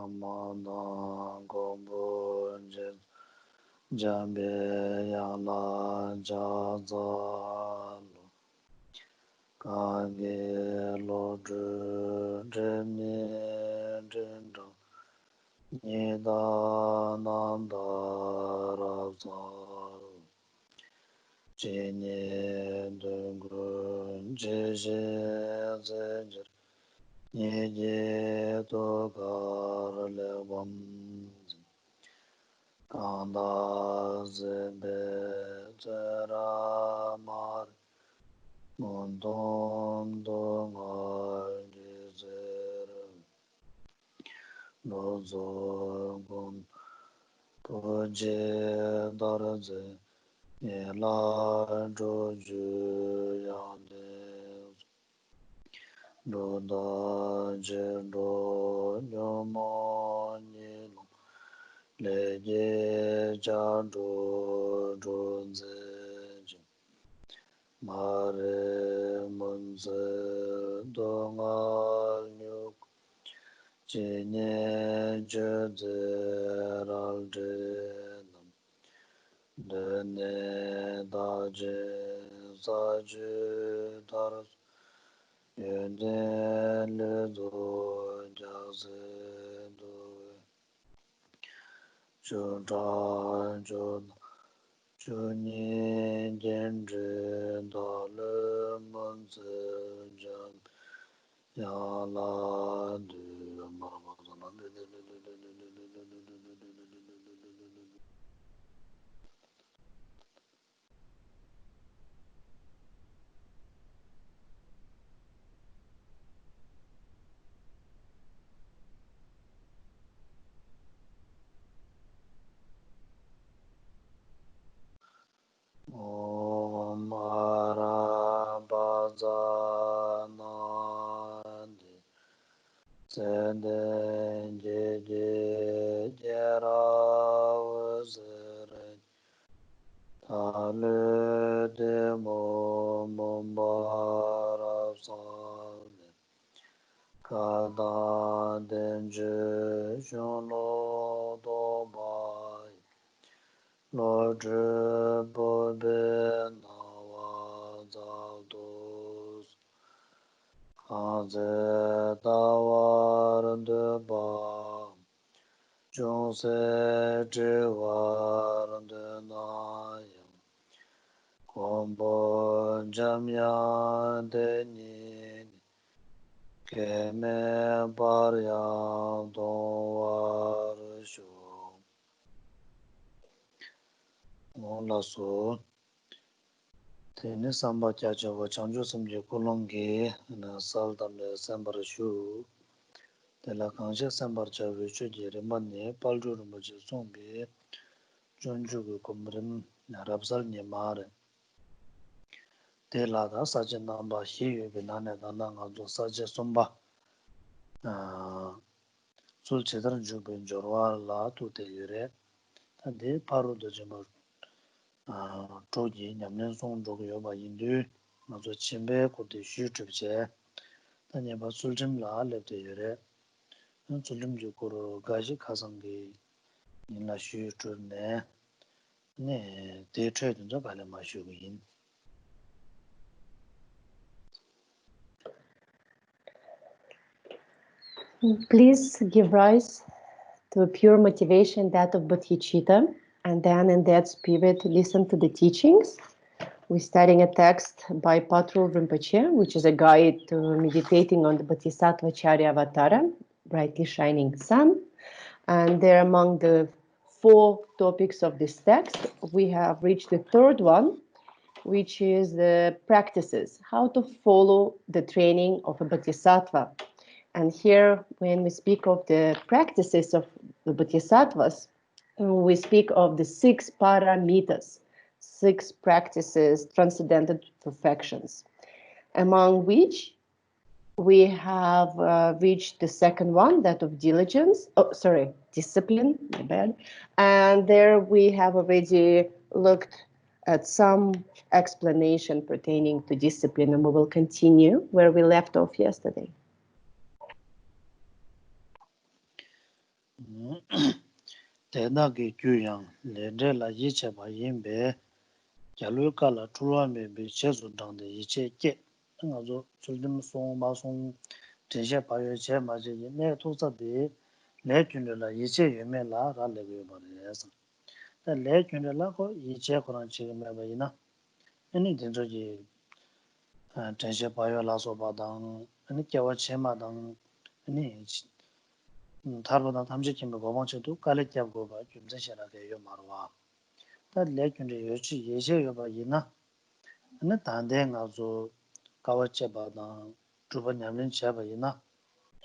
Amanda Gombo Jambe Yala Jazalo Kage Lodru Jemi Jindo Nida Nanda Razal Jini Dungru Jiji Zejir Niji Togar Levam Kanda Zebe Zeramar Mondon Dongar Gizer Lozorgun Poje Darze Yela Joju Yande Doda Jendo Yomoni Leje Jado Jonze Mare Munze Dongal Nyuk Jine Jezeraldenam Dene Daje Saje Taras Yenden Ledo Jaze Doe Jodan Jod Juni Genje Dale Munze Jan Yala Du Om Arabazanandi Senden Jeje Jeravzere Tale Demo Mumbarasane Kadan Denje Shono Dobai Lodre Bobe Nawazados Haze Dawar Deba Jose Jiwar Denayam Kombo Jamya Denin Keme Barya Donwar Sho Mola So Tene Samba Chacha Wachanjo Samje Kulongi na Saldam de Sambar Shu De la Kansha Sambar Chavi Chujiri Mane Palju Rumbaji Sombi Junju Kumrim Narabsal Nyemare De la Da Saja Namba Hiyu Binane Dana Ngazo Saja Somba Sul Chedran Jubin Jorwa La Tu Te Yure De Paru de Jimur Chogi Nyamlen Song Jogo Yoba Yindu Ngazo Chimbe Kuti Shu Chubche Tanyeba Suljim La Lepte Yure Suljim Jukuru Gaji Kasangi Nila Shu Chubne Ne De Choy Dunja Bale Ma Shu Yin Please give rise to a pure motivation, that of bodhicitta, and then in that spirit listen to the teachings. We're studying a text by Patrul Rinpoche, which is a guide to meditating on the Bodhisattva Charyavatara, brightly shining sun. And there, among the 4 topics of this text, we have reached the 3rd one, which is the practices, how to follow the training of a bodhisattva. And here, when we speak of the practices of the bodhisattvas, we speak of the 6 paramitas, 6 practices, transcendental perfections, among which we have reached the 2nd one, that of discipline, my bad. And there we have already looked at some explanation pertaining to discipline, and we will continue where we left off yesterday. 대나게 규양 레레라 이체바 임베 갸루카라 출와메베 제수당데 이체께 응아조 줄듬 송마송 제샤 바요 제마제 네 토사데 레균르라 이체 예메라 라레고 바레서 다 레균르라 고 이체 코란 지메바이나 아니 된저지 제샤 바요 라소바당 아니 께와 제마당 아니 다르다 담지kimbe 고방체도 깔레잡고 봐 좀자샤라게 요 말와 다 레균르 요치 예제 요바 이나 ane tante nga zo kawa cheba dang drupa nyamlin cheba ina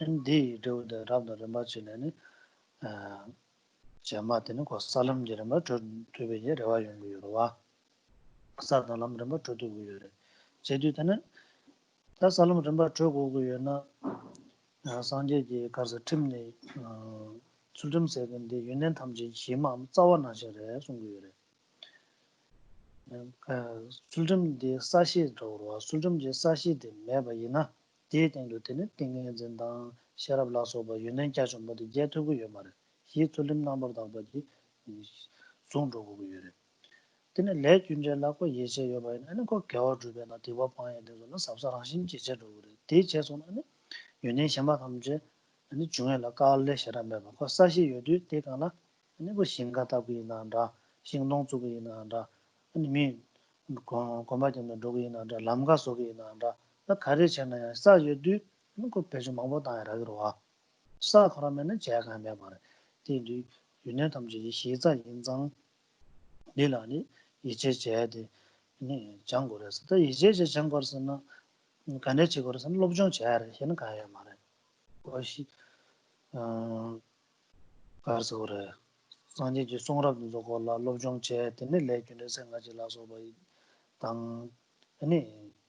ane di riu de rabda rinpa chile ne chema tene kwa salam je rinpa tuwe ye rewa yungu yorwa salam lam rinpa tuwe gu yore che du tene ta salam rinpa tuwe gu yorna sanje je karsa timne tsultim segen di yunen tamche shima tsawa na shere sungu yore sultum de sashi ro sultum je sashi de meba ina de den do tene tingen zendang sharab la so ba yunen kya chom ba de je tu gu yomare hi sultum number da ba ji song ro gu yore tene le kyunje la ko ye che yo ba ina ko kyo ju be na de wa pa ye de no sa sa rang shin ji che ro gu de che so na yunen shamba tham je ani jungye la ka le shara me ba ko sashi yo du de ka na ani ko shinga ta gu ina da shingdong zu gu ina da 아니 고마지는 로그인한 람가 속에 있는 나 가르치는 사유도 그 배주 방법다라 그러와 사 그러면은 제가 하면 말해 뒤뒤 유년 담지 시자 인장 내라니 이제 제야돼 네 장고래서 또 이제 장고서는 간에치고서는 롭종 제야를 해는 가야 말해 그것이 가서 그래 산지지 송랍도 저거라 롭종 제야되네 레균에 생각지라서 뭐 당 아니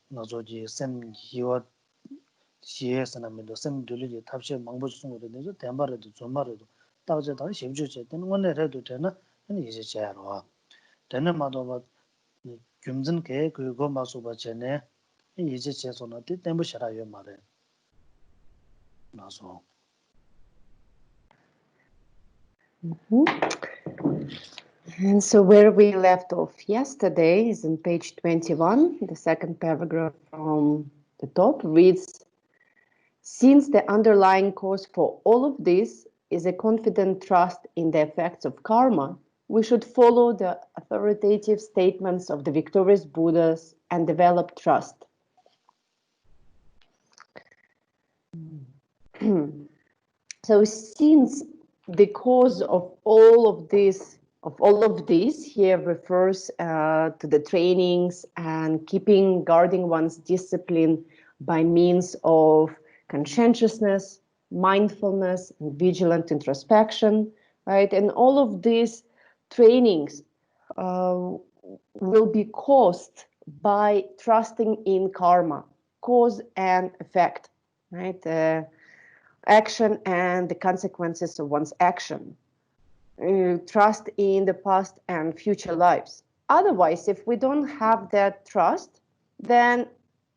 나저지 샘 기와 시에서나면도 샘 둘이 탑시 망보 중으로 되죠 대마르도 좀마르도 따져 당 심주제 되는 원래라도 되나 아니 이제 제야로 되는 마도 뭐 금전 개 그거 마소 받잖아 이제 제소나 때문에 싫어요 말해 마소 And so where we left off yesterday is on page 21. The second paragraph from the top reads, since the underlying cause for all of this is a confident trust in the effects of karma, we should follow the authoritative statements of the victorious Buddhas and develop trust. So since the cause of all of this here refers to the trainings and guarding one's discipline by means of conscientiousness, mindfulness, and vigilant introspection, right? And all of these trainings will be caused by trusting in karma, cause and effect, right? Action and the consequences of one's action. Trust in the past and future lives. Otherwise, if we don't have that trust, then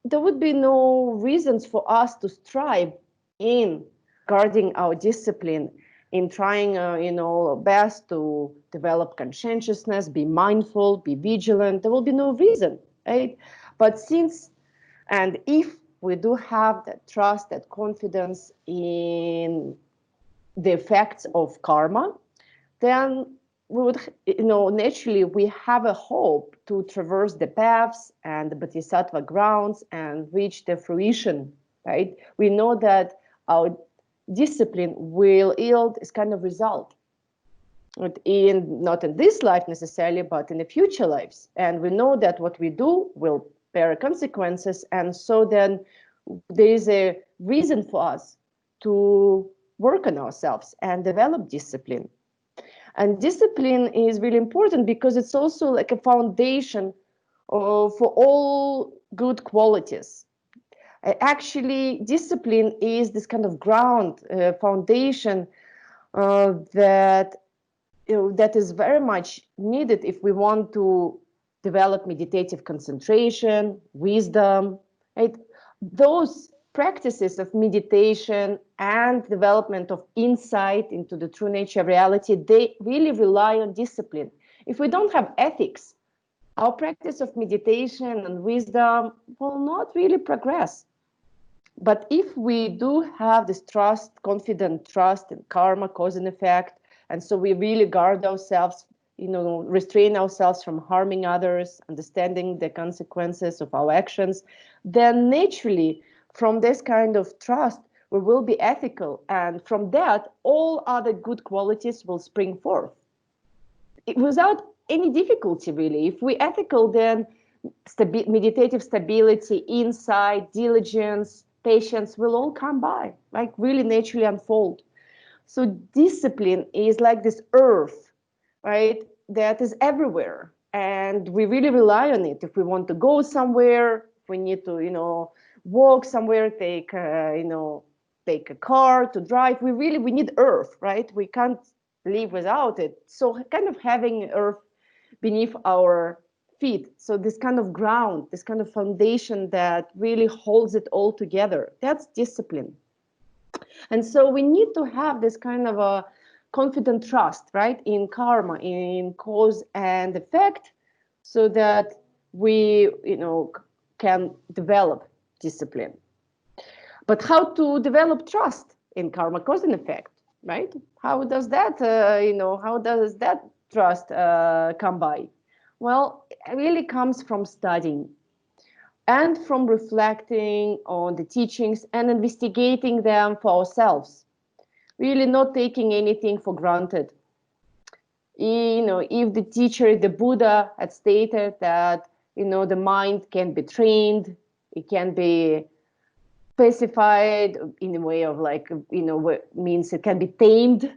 there would be no reasons for us to strive in guarding our discipline, in trying, best to develop conscientiousness, be mindful, be vigilant. There will be no reason, right? But if we do have that trust, that confidence in the effects of karma, then we would, naturally we have a hope to traverse the paths and the bodhisattva grounds and reach the fruition, right? We know that our discipline will yield this kind of result. Not in this life necessarily, but in the future lives. And we know that what we do will bear consequences. And so then there is a reason for us to work on ourselves and develop discipline. And discipline is really important because it's also like a foundation for all good qualities. Actually, discipline is this kind of foundation that is very much needed if we want to develop meditative concentration, wisdom, right? Those practices of meditation and development of insight into the true nature of reality, they really rely on discipline. If we don't have ethics, our practice of meditation and wisdom will not really progress. But if we do have this trust, confident trust in karma, cause and effect, and so we really guard ourselves, restrain ourselves from harming others, understanding the consequences of our actions, then naturally, from this kind of trust, we will be ethical. And from that, all other good qualities will spring forth. Without any difficulty, really. If we're ethical, then meditative stability, insight, diligence, patience will all come by, like really naturally unfold. So discipline is like this earth, right, that is everywhere. And we really rely on it. If we want to go somewhere, if we need to, walk somewhere, take a car to drive, we need earth, right? We can't live without it. So kind of having earth beneath our feet. So this kind of ground, this kind of foundation that really holds it all together, that's discipline. And so we need to have this kind of a confident trust, right, in karma, in cause and effect, so that we, can develop discipline. But how to develop trust in karma, cause and effect, right? How does that, how does that trust come by? Well, it really comes from studying and from reflecting on the teachings and investigating them for ourselves, really not taking anything for granted. If the teacher, the Buddha, had stated that, the mind can be trained, it can be pacified in a way of what means it can be tamed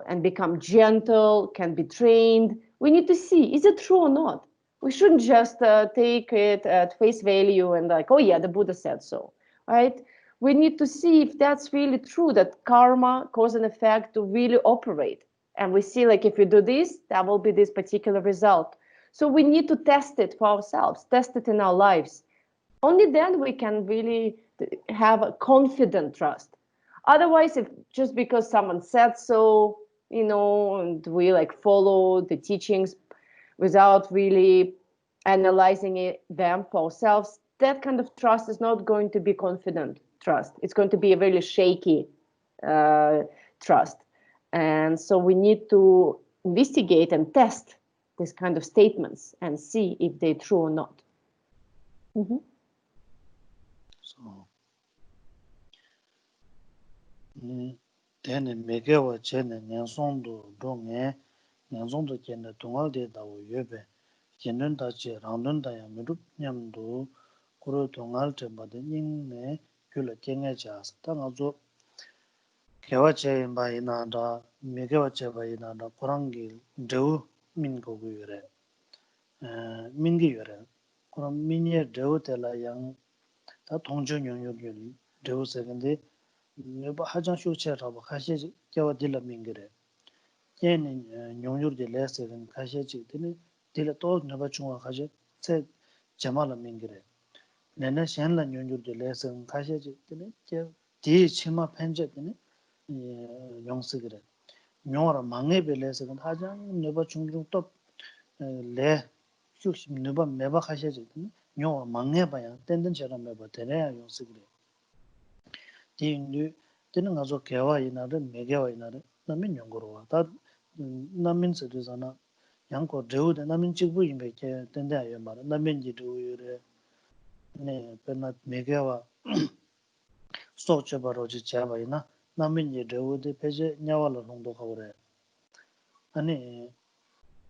and become gentle, can be trained. We need to see, is it true or not? We shouldn't just take it at face value and like, oh yeah, the Buddha said so, right? We need to see if that's really true, that karma, cause and effect, to really operate. And we see like, if you do this, that will be this particular result. So we need to test it for ourselves, test it in our lives. Only then we can really have a confident trust. Otherwise, if just because someone said so, and we like follow the teachings without really analyzing them for ourselves, that kind of trust is not going to be confident trust. It's going to be a really shaky trust. And so we need to investigate and test these kind of statements and see if they're true or not. Mm-hmm. So, then megawa chene nyansondu donge nyansondu chene tungalde dawo yobe jenun dachi randun daya mirup nyamdu kuru tungal chembade nyingne gyula kenge chas tanga zo kewa che imba inanda megawa che ba inanda kurangi dewu min gogu yore mingi yore kurang minye dewu tela yang ta tongchung nyong yun dewu sekende nyoba hajan shuche raba kashe kewa dila mingire yeni nyongyur de lese gen kashe chik tini dila to nyoba chungwa kashe tse jamala mingire nene shenla nyongyur de lese gen kashe chik tini ke di chima penche tini yongsigire nyongara mange be lese gen hajan nyoba chungchung top le shuk nyoba meba kashe chik tini nyongara mange bayang tenden chera meba tenaya yongsigire di nyu tini nga zo kewa inare megewa inare namin nyongorwa ta namin siddhi sana yanko dewu de namin chikbu inbe ke tende ayo mara namin ji dewu yore ne pena megewa sok cheba roji cheba ina namin ji dewu de peche nyawala rongdo kawre ani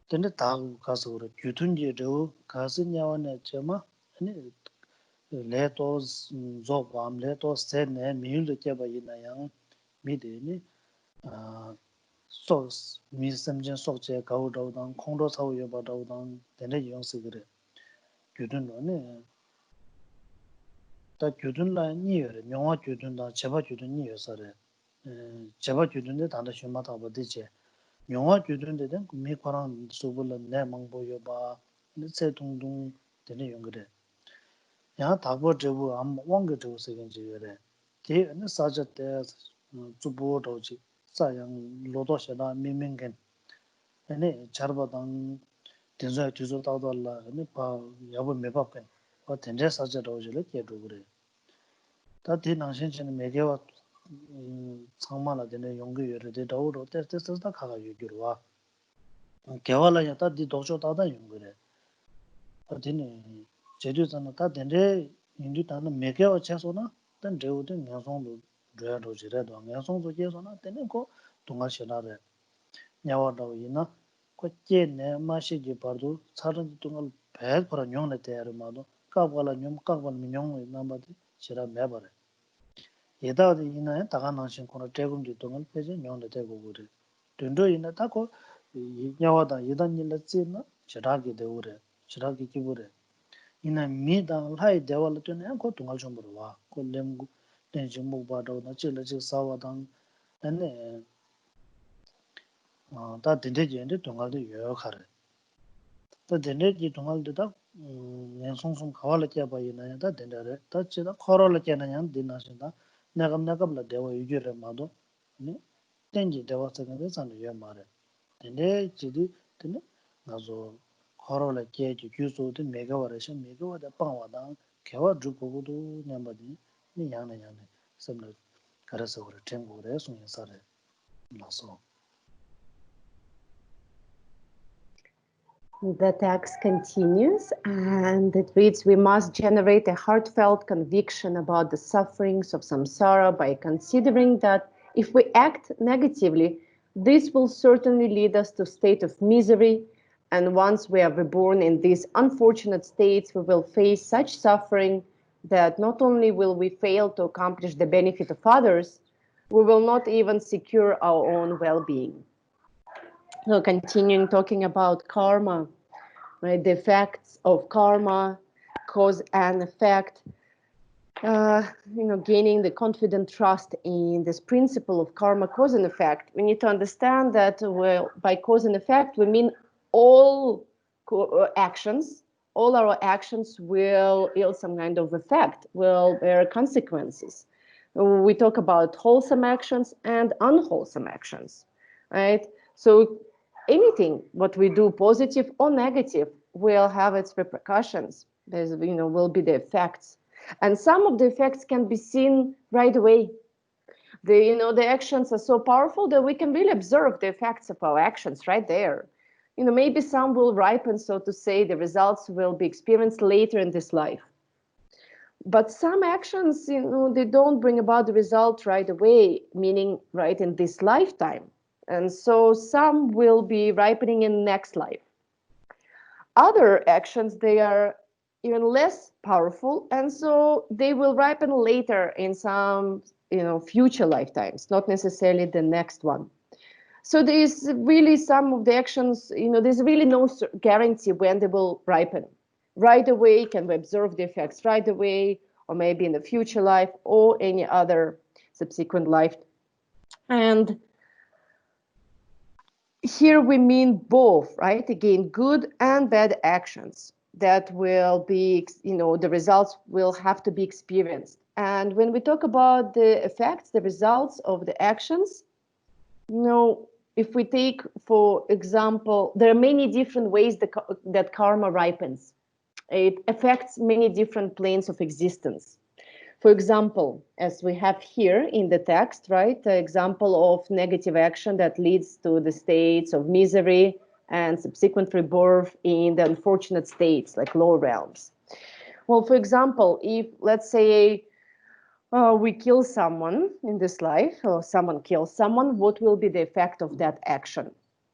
tende tagu kasa wore gyutun ji dewu kasi nyawane chema ani le to zogwam le to se ne miyul de cheba ina yang mi de ni so mi samjen sokche gao dao dang kongdo sao yoba dao dang tenne yongsi gire gyudun lo ne ta gyudun la ni yore nyongwa gyudun da cheba gyudun ni yosare cheba gyudun de tanda shuma taba di che nyongwa gyudun de den mi korang subu la ne mangbo yoba se tung tung tenne yong gire yang takbo trebu am wangge trebu se gen che yore Te ne saja te zubo doji sayang lodo sheda mimingen ene charba dang tenzo tuzo tawdo la ene pa yabu mebab ken pa tenje saja doji le ke dogre ta ti nangshin chen megewa changma la dene yongge yore de dawro te te sa khaga yugirwa gewala ya ta di dojo ta da yongre ta dine jeju zana ta dende indu ta na megewa cheso na dan jeu de ngasong do drea do jire do ngasong do jeso na dene ko tunga shena re nyawa do ina ko che ne ma shi ji pardu charan tungal bhel para nyong ne te ar ma do ka wala nyom ka wala mi nyong na ba de shira me bare yeda de ina ta ga na shin ko na te gum di tungal pe je nyong ne te go go re tundo ina ta ko nyawa da yeda ni le chi na shira gi de ure shira gi ki ure ina mi da lai de wala tu ne ko tungal chom bro wa ko lem gu ten jim bu ba do na che le che sa wa dang ane 다 딘데지인데 동아도 요역하래. 또 딘데지 동아도 다 연송송 가war을 때 봐이나 다 딘데래. 다 지다 코로를 때는 딘나신다. 내가 대와 유지를 마도 네. 땡지 대와 생각에 산도 요 말해. 딘데 지디 딘데 나zo 코로를 때지 규소도 메가와래서 메가와다 빵와다 개와 주고도 냠바디 네 양네 섬을 가라서 그래 템고래 송인사래. 나서 The text continues and it reads, we must generate a heartfelt conviction about the sufferings of samsara by considering that if we act negatively, this will certainly lead us to a state of misery. And once we are reborn in these unfortunate states, we will face such suffering that not only will we fail to accomplish the benefit of others, we will not even secure our own well-being. So continuing talking about karma, right? The effects of karma, cause and effect. Gaining the confident trust in this principle of karma, cause and effect. We need to understand that by cause and effect, we mean all actions. All our actions will yield some kind of effect, will bear consequences. We talk about wholesome actions and unwholesome actions, right? So anything what we do, positive or negative, will have its repercussions. There's, will be the effects, and some of the effects can be seen right away. The actions are so powerful that we can really observe the effects of our actions right there. Maybe some will ripen, so to say, the results will be experienced later in this life. But some actions, they don't bring about the result right away, meaning right in this lifetime. And so some will be ripening in next life. Other actions, they are even less powerful, and so they will ripen later in some future lifetimes, not necessarily the next one. So there's really some of the actions, there's really no guarantee when they will ripen. Right away, can we observe the effects right away, or maybe in the future life or any other subsequent life. And here we mean both, right? Again, good and bad actions that will be, the results will have to be experienced. And when we talk about the effects, the results of the actions, if we take, for example, there are many different ways that karma ripens. It affects many different planes of existence. For example, as we have here in the text, right, the example of negative action that leads to the states of misery and subsequent rebirth in the unfortunate states, like lower realms. Well, for example, if, let's say, we kill someone in this life, or someone kills someone, what will be the effect of that action?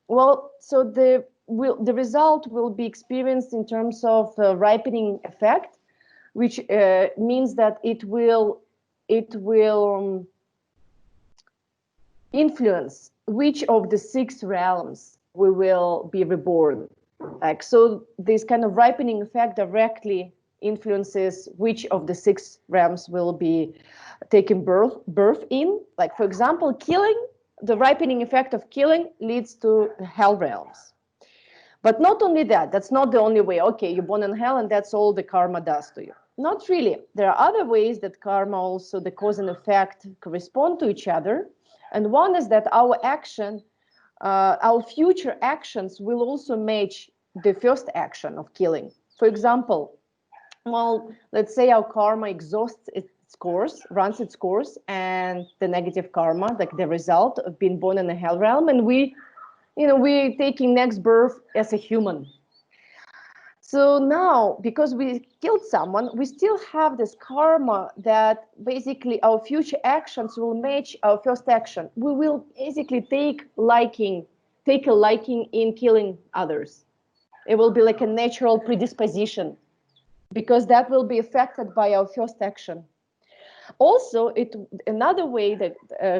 Well, so the result will be experienced in terms of ripening effect, which means that it will influence which of the 6 realms we will be reborn. Like, so this kind of ripening effect directly influences which of the 6 realms will be taking birth in. Like, for example, killing, the ripening effect of killing leads to hell realms. But not only that, that's not the only way. Okay, you're born in hell and that's all the karma does to you. not really. There are other ways that karma also, the cause and effect, correspond to each other. And one is that our future actions will also match the first action of killing. For example, well, let's say our karma exhausts its course, runs its course, and the negative karma, like the result of being born in a hell realm, and we're taking next birth as a human. So now, because we killed someone, we still have this karma that basically our future actions will match our first action. We will basically take a liking in killing others. It will be like a natural predisposition because that will be affected by our first action. Also, another way that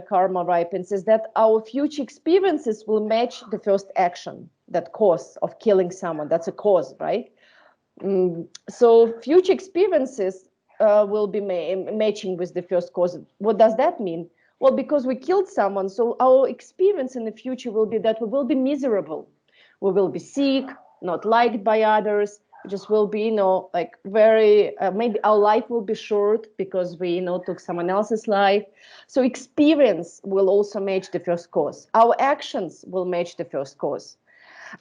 karma ripens is that our future experiences will match the first action, that cause of killing someone. That's a cause, right? So future experiences will be matching with the first cause. What does that mean? Well, because we killed someone, so our experience in the future will be that we will be miserable. We will be sick, not liked by others. We just will be, like very, maybe our life will be short because we, took someone else's life. So experience will also match the first cause. Our actions will match the first cause.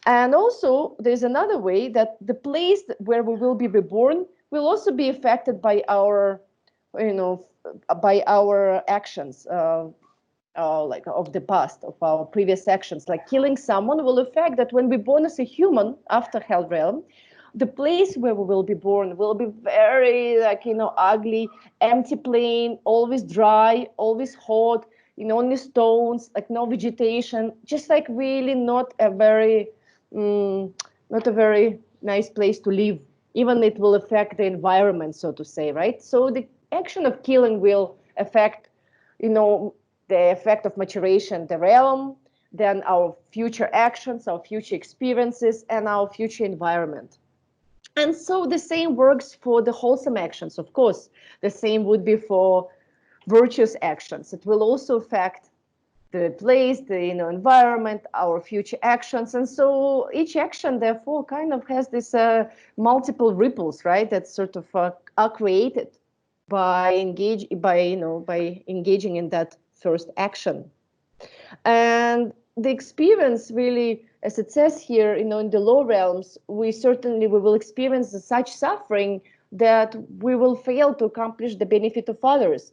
And also, there's another way that the place where we will be reborn will also be affected by our, by our actions, like of the past, of our previous actions. Like killing someone will affect that when we're born as a human after hell realm, the place where we will be born will be very, like, ugly, empty plain, always dry, always hot, only stones, like no vegetation, just like really not a very nice place to live. Even it will affect the environment, so to say, right? So the action of killing will affect, the effect of maturation, the realm, then our future actions, our future experiences, and our future environment. And so the same works for the wholesome actions, of course. The same would be for virtuous actions. It will also affect the place, the environment, our future actions, and so each action, therefore, kind of has this multiple ripples, right? That sort of are created by engaging in that first action. And the experience really, as it says here, in the low realms, we will experience such suffering that we will fail to accomplish the benefit of others.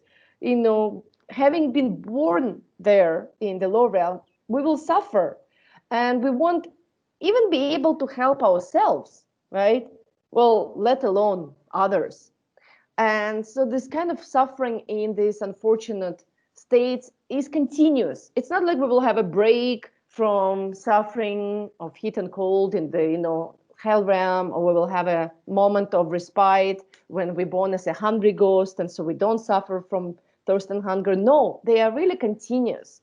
Having been born there in the low realm, we will suffer and we won't even be able to help ourselves, right? Well, let alone others. And so this kind of suffering in these unfortunate states is continuous. It's not like we will have a break from suffering of heat and cold in the hell realm, or we will have a moment of respite when we're born as a hungry ghost and so we don't suffer from thirst and hunger. No, they are really continuous.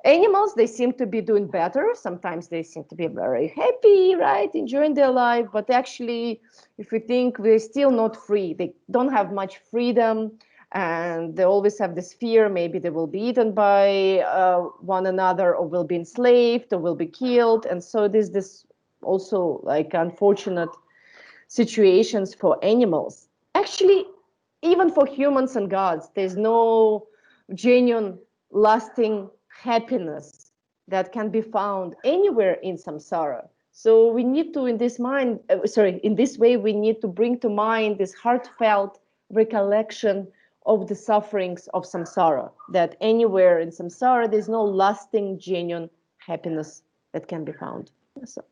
Animals, they seem to be doing better. Sometimes they seem to be very happy, right, enjoying their life. But actually, if we think, we're still not free. They don't have much freedom, and they always have this fear. Maybe they will be eaten by one another, or will be enslaved, or will be killed. And so there's this also like unfortunate situations for animals. Actually, even for humans and gods, there's no genuine, lasting happiness that can be found anywhere in samsara. So we need to, in this way, we need to bring to mind this heartfelt recollection of the sufferings of samsara, that anywhere in samsara, there's no lasting, genuine happiness that can be found. So.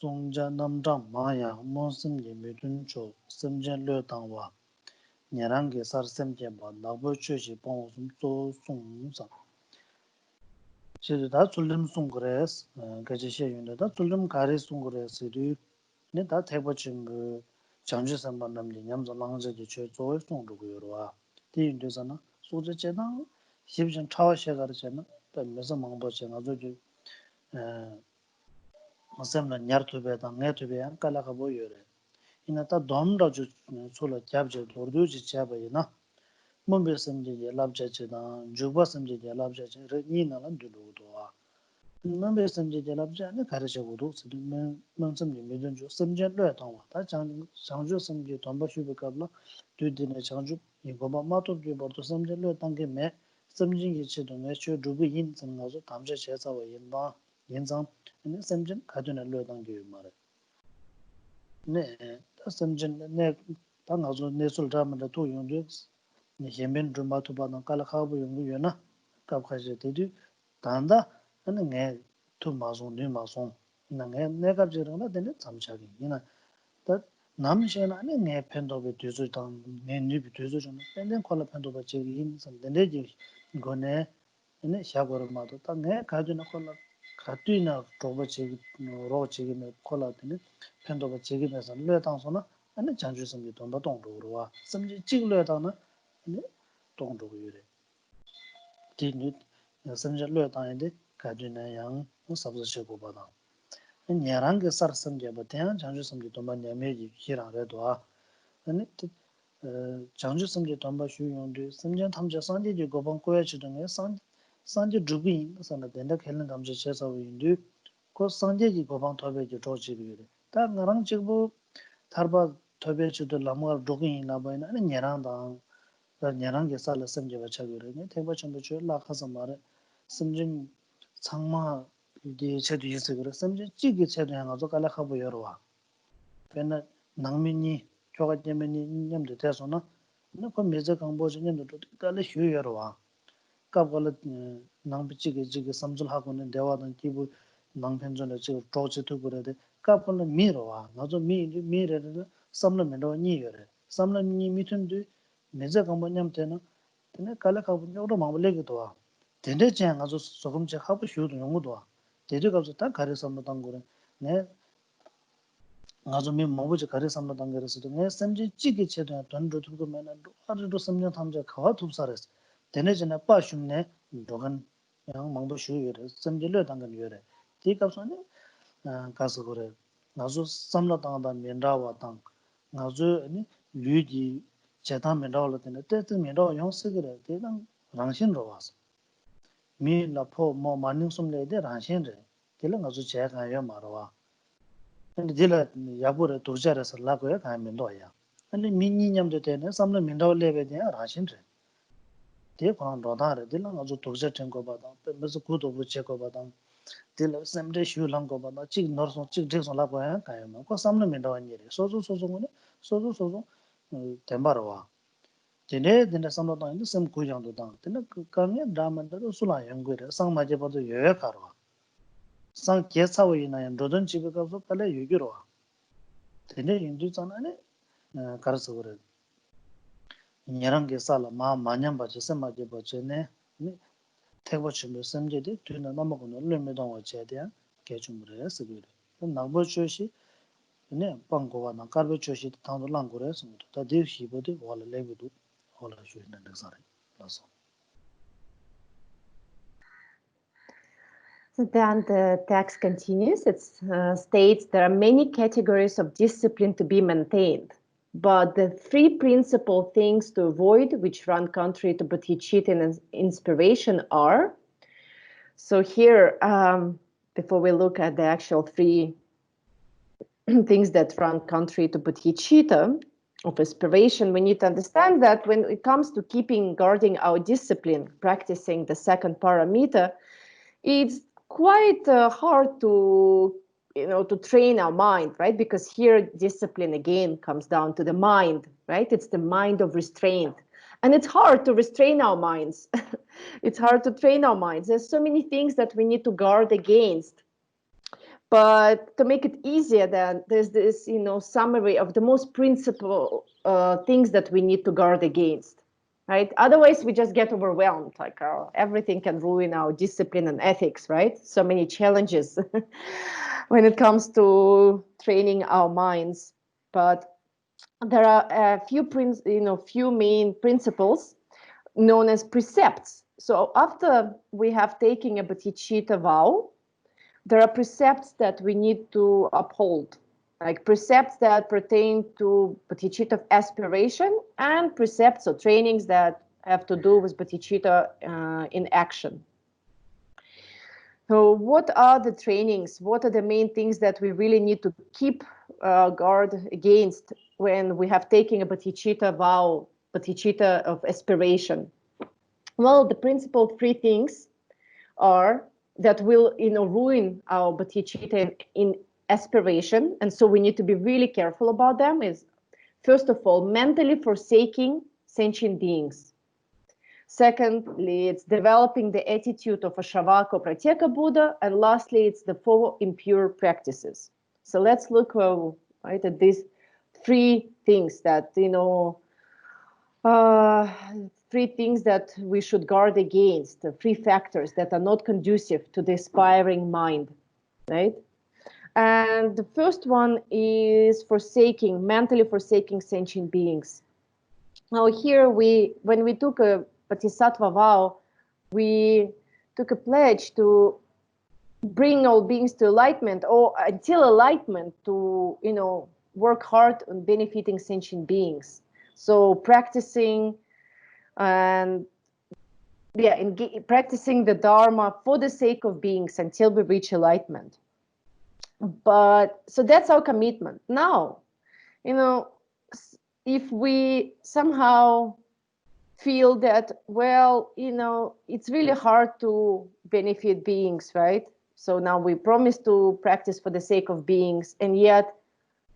Songja namjang maya monsim ye medun cho semjen le tangwa nyarangi sar semjen ba nabo choji pong sum so song sa da tsulim songres gaji she yun da tsulim kare songres ri ne da theba chim changje samba namli nyam za langje ji che zo song ru yo wa ti yun de sana so je che na shibjan chawa she gar che na da me sa mang bo che na zo ji masamna nyar tube da nge tube an kala ka bo yore ina ta dom da ju chola kyab je dordu ji chaba ina mombe samje je lab je da juba samje je lab je re ni na lan du do wa Nambe samje jalabja ne karacha wudu sidi men samje medun jo samje loya tangwa ta changju samje tomba shubi kabla dudine changju yigoba matub jo bordo samje loya tangge me samje yi chido me cho dhubi yin sam nga zo tamja che sawa yin ba yin zang ne samje kaduna loya tangge yu mara ne ta samje ne ta nga zo ne sul rama da tu yung jo ne hemben dhumba tuba nang kala khabu yung yu na kab khaja dedu tanda ane ngay tu mazong, nu mazong, ina ngay nekab jirang na dine tsamchagi. Ina ta nam she na ane ngay pendobe tuzu tang, ngay nubi tuzu jang, dine kola pendoba chigi in san, dine ji gone, ine shagora mato, ta ngay kaju na kola, katu na choba chigi, ro chigi na kola dine pendoba chigi na san, lue tang so na, ane chanchu samji tomba tong ruwa, samji chigi lue tang na, ane tong ruwa yure. Di nu samji lue tang inde, kaju na yang sabza shego badang. Nyarang ke sar samje ba tenang chanchu samje tomba nyame ji hirang re doa. Chanchu samje tomba shu yongdu samje tamche sanje ji gopang koya chidunga sanje drubi yin sana denda khelan tamche che sawa yindu ko sanje ji gopang tobe ji cho chibi yore. Ta ngarang chigbo tharba tobe chidu lamgar drubi yin laba yin nyarang dang nyarang ke sar la samje ba chag yore. Thekpa chambu cho la khasa mara samje 창마 이게 제도 있어요. 섬지 찌게 제도 향하고 갈라하고 여러와. 배나 낭민이 교가 때문에 님도 돼서나 그 메저 강보지 님도 갈래 휴 여러와. 갑걸 낭비찌게 지게 섬줄하고는 대화는 기부 낭편전에 저 조치도 그래도 갑걸 미로와. 나도 미래를 섬는면도 니여래. 섬는 니 미튼도 메저 강보 님때는 근데 갈라하고 여러 마음을내기도 와. 된대 제한 가서 조금씩 하고 쉬어도 용어도 와. 제주 가서 딱 가려 삼는 거래. 네. 가서 미 뭐지 가려 삼는 거라서도 네 섬지 찌게 쳐도 돈도 두고 맨날 아주도 섬냐 탐자 가와 둡사랬어. 되네지나 빠슌네. 도간 양 망도 쉬어요. 섬질려 당근 요래. 뒤값선에 가서 그래. 가서 삼러 당다 면라와 당. 가서 아니 류지 제단 면라올 때는 때때 면라 용서 그래. 대당 랑신로 와서. mi la po mo maning sum le de ran shin re tele nga zu che ga ya ma ro wa and de la ya bu re dur ja ra sa la ko ya ga min do ya and mi ni nyam de ne sam le min do le be de ran shin re de ko ro da re de la nga zu dur ja chen ko ba da pe me zu ku do bu che ko ba da de la sam de shu lang ko ba da chi nor so chi de so la ko ya ga ya ma ko sam le min do ni re so ne so tem ba ro wa Tene samlo tang yin sem kujang do tang. Tene kanya dhaman dharo sula yang gui sang maje pado yoyo karwa. Sang kye sawa yin na yan dodon chibi kapso pala yogirwa. Tene yin du zang ane karasa gore. Nyerang ke sala maa manyam bache sem maje bache ne tekwa chumbo semje de tuyna namakono lume dongwa che de ya kye chumbo sigure. Nangbo choshi pangkowa na karbo choshi tangdo lang gore sumuto. Ta dev shibo de wala lebu du. So then the text continues. It states there are many categories of discipline to be maintained, but the three principal things to avoid which run contrary to bodhicitta and inspiration are. So here, before we look at the actual three things that run contrary to bodhicitta of inspiration, we need to understand that when it comes to guarding our discipline, practicing the second paramita, it's quite hard to train our mind, right? Because here discipline again comes down to the mind, right? It's the mind of restraint, and it's hard to restrain our minds. It's hard to train our minds. There's so many things that we need to guard against. But to make it easier, then there's this, summary of the most principal things that we need to guard against, right? Otherwise, we just get overwhelmed. Like everything can ruin our discipline and ethics, right? So many challenges when it comes to training our minds. But there are a few main principles known as precepts. So after we have taken a bodhicitta vow, there are precepts that we need to uphold, like precepts that pertain to bodhicitta of aspiration and precepts or trainings that have to do with bodhicitta in action. So what are the trainings? What are the main things that we really need to keep guard against when we have taken a bodhicitta vow, bodhicitta of aspiration? Well, the principal three things are that will ruin our bodhicitta in aspiration, and so we need to be really careful about them. Is first of all mentally forsaking sentient beings. Secondly, it's developing the attitude of a Shavaka Pratyeka Buddha. And lastly, it's the four impure practices. So let's look right at these three things that, three things that we should guard against, the three factors that are not conducive to the aspiring mind, right? And the first one is mentally forsaking sentient beings. Now here when we took a Bodhisattva vow, we took a pledge to bring all beings to enlightenment, or until enlightenment, to work hard on benefiting sentient beings. So practicing and practicing the Dharma for the sake of beings until we reach enlightenment. But so that's our commitment. Now, if we somehow feel that, well, it's really hard to benefit beings, right? So now we promise to practice for the sake of beings, and yet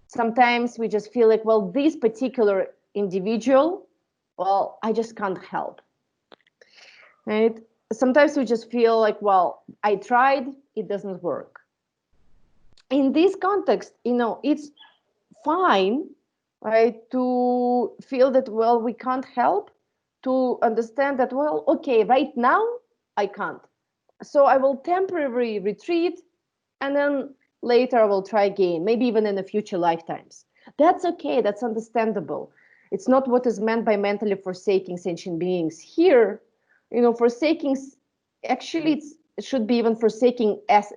sometimes we just feel like, well, this particular individual, well, I just can't help, right? Sometimes we just feel like, well, I tried, it doesn't work. In this context, it's fine, right, to feel that, well, we can't help, to understand that, well, okay, right now I can't. So I will temporarily retreat, and then later I will try again, maybe even in the future lifetimes. That's okay, that's understandable. It's not what is meant by mentally forsaking sentient beings. Here, forsaking, actually it should be even forsaking as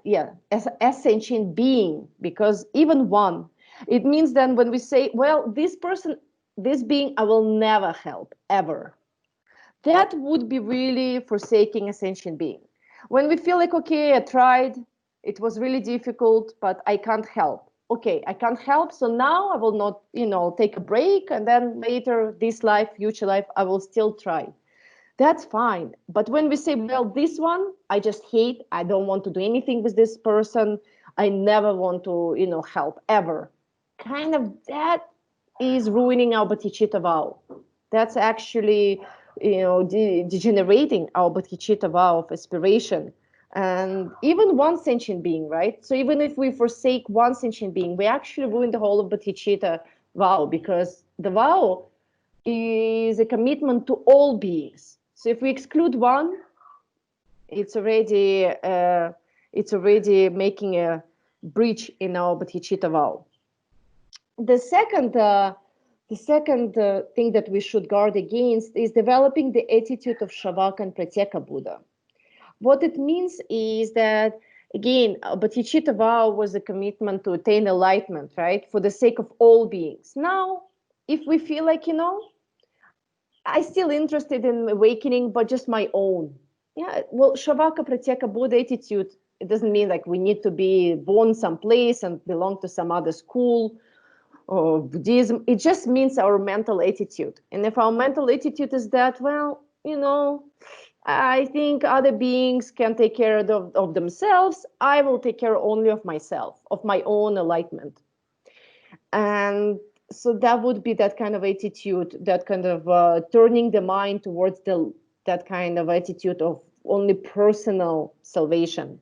sentient being, because even one, it means then when we say, well, this person, this being, I will never help, ever. That would be really forsaking a sentient being. When we feel like, okay, I tried, it was really difficult, but I can't help. Okay, I can't help, so now I will not, take a break, and then later, this life, future life, I will still try. That's fine. But when we say, well, this one, I just hate, I don't want to do anything with this person, I never want to, help, ever. Kind of that is ruining our bodhicitta vow. That's actually, degenerating our bodhicitta vow of aspiration. And even one sentient being, right? So even if we forsake one sentient being, we actually ruin the whole of bodhicitta vow, because the vow is a commitment to all beings. So if we exclude one, it's already making a breach in our bodhicitta vow. The second thing that we should guard against is developing the attitude of Shavaka and Pratyeka Buddha. What it means is that, again, bodhicitta vow was a commitment to attain enlightenment, right, for the sake of all beings. Now, if we feel like, I'm still interested in awakening, but just my own. Yeah, well, Shavaka Pratyeka Buddha attitude, it doesn't mean like we need to be born someplace and belong to some other school or Buddhism. It just means our mental attitude. And if our mental attitude is that, well, I think other beings can take care of themselves, I will take care only of myself, of my own enlightenment. And so that would be that kind of attitude, that kind of turning the mind towards that kind of attitude of only personal salvation.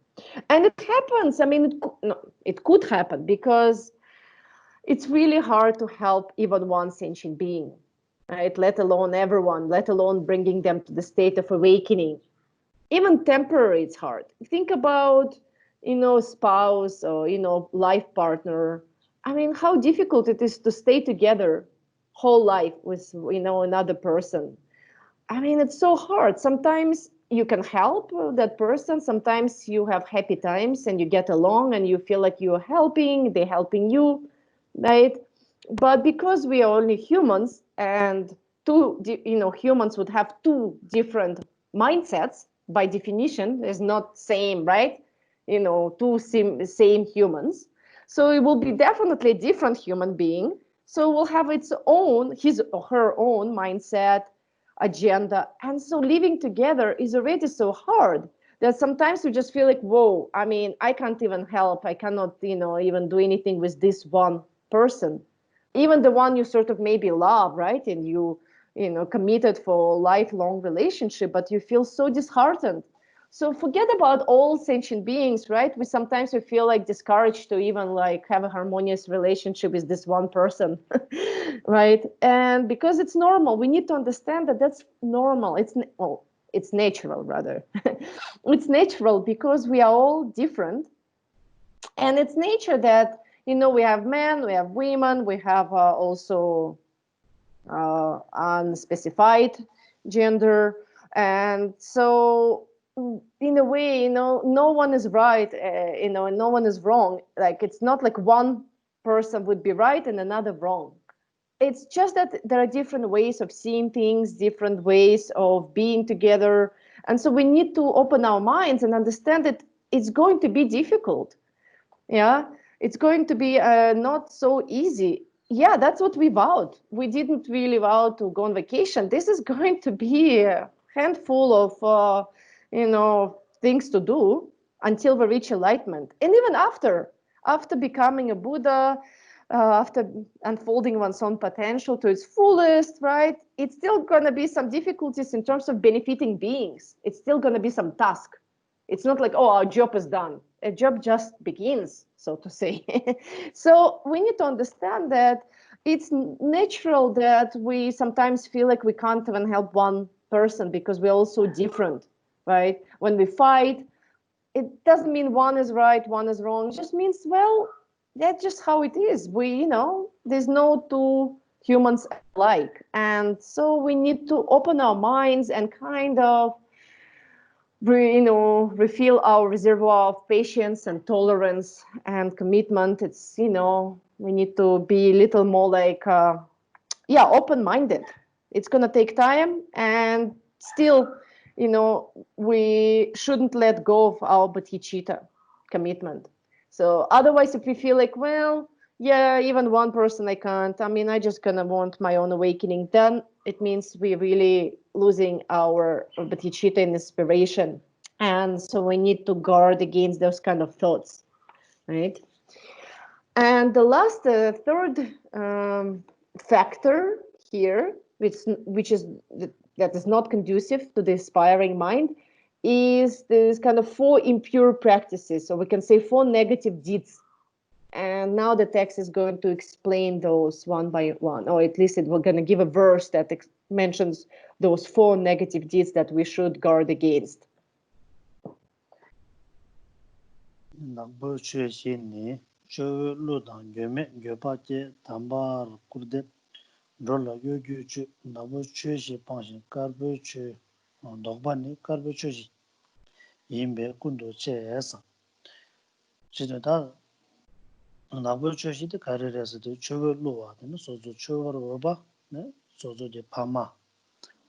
And it happens. I mean, it could happen, because it's really hard to help even one sentient being, right? Let alone everyone, let alone bringing them to the state of awakening. Even temporary, it's hard. Think about, spouse or, life partner. I mean, how difficult it is to stay together whole life with, another person. I mean, it's so hard. Sometimes you can help that person. Sometimes you have happy times and you get along and you feel like you're helping, they're helping you, right? But because we are only humans, and humans would have two different mindsets by definition, is not same, right? two same humans. So it will be definitely a different human being. So it will have its own, his or her own mindset, agenda. And so living together is already so hard that sometimes you just feel like, whoa, I mean, I can't even help. I cannot, even do anything with this one person. Even the one you sort of maybe love, right? And committed for a lifelong relationship, but you feel so disheartened. So forget about all sentient beings, right? We feel like discouraged to even like have a harmonious relationship with this one person, right? And because it's normal, we need to understand that that's normal. It's natural rather. It's natural because we are all different, and it's nature that we have men, we have women, we have also unspecified gender. And so in a way, no one is right, and no one is wrong. Like, it's not like one person would be right and another wrong. It's just that there are different ways of seeing things, different ways of being together. And so we need to open our minds and understand that it's going to be difficult. Yeah, it's going to be not so easy. Yeah, that's what we vowed. We didn't really vow to go on vacation. This is going to be a handful of things to do until we reach enlightenment. And even after becoming a Buddha, after unfolding one's own potential to its fullest, right? It's still going to be some difficulties in terms of benefiting beings. It's still going to be some task. It's not like, oh, our job is done. A job just begins, so to say. So we need to understand that it's natural that we sometimes feel like we can't even help one person because we're all so different, right? When we fight, it doesn't mean one is right, one is wrong. It just means, well, that's just how it is. There's no two humans alike. And so we need to open our minds and kind of refill our reservoir of patience and tolerance and commitment. It's, we need to be a little more like, open-minded. It's going to take time, and still, we shouldn't let go of our bodhicitta commitment. So otherwise, if we feel like, well, yeah, even one person I can't, I just gonna want my own awakening, then it means we're really losing our bodhicitta and inspiration. And so we need to guard against those kind of thoughts, right? And the last, third factor here, which is that is not conducive to the aspiring mind, is this kind of 4 impure practices, or we can say 4 negative deeds. And now the text is going to explain those one by one, or at least we're going to give a verse that mentions those 4 negative deeds that we should guard against. 나부 초시데 가르레스도 초로와 되는 소조 초로바 네 소조제 파마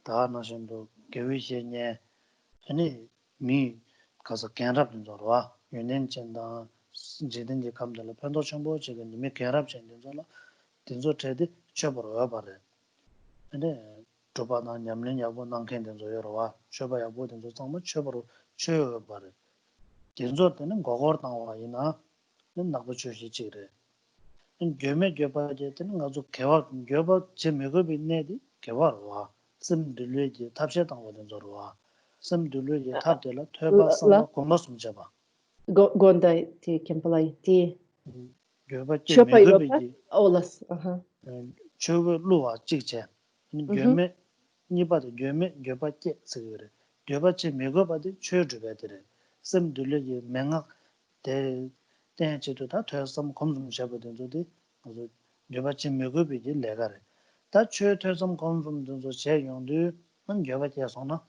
다나신도 개위시에 아니 미 가서 견랍된 저와 연년전다 지든지 감들 편도 정보 지금 미 견랍 전된 저라 된저 트레드 쳐버려 봐래 근데 저바나 냠는 야고 난캔된 저여와 쳐봐야 보든 저 정말 쳐버려 쳐 봐래 된저 때는 거거 나와 이나 나부 초시 지래 göme göbajetinin gazu kewa göba je megobi nedi kewa wa sim dulje tapshe tangwa zorwa sim dulje tapdela töba samba komasum jaba Gonda ti kempalai ti göba je chopa megobi yopa ji olas aha chogo luwa jikje göme niba de göba je sigure göba je megoba de chöjube dire sim dulje menga de tenchido da tösam komsum jaba de zodi göbachi megobi legare da chö tösam komsum de je yongdu man göbachi sona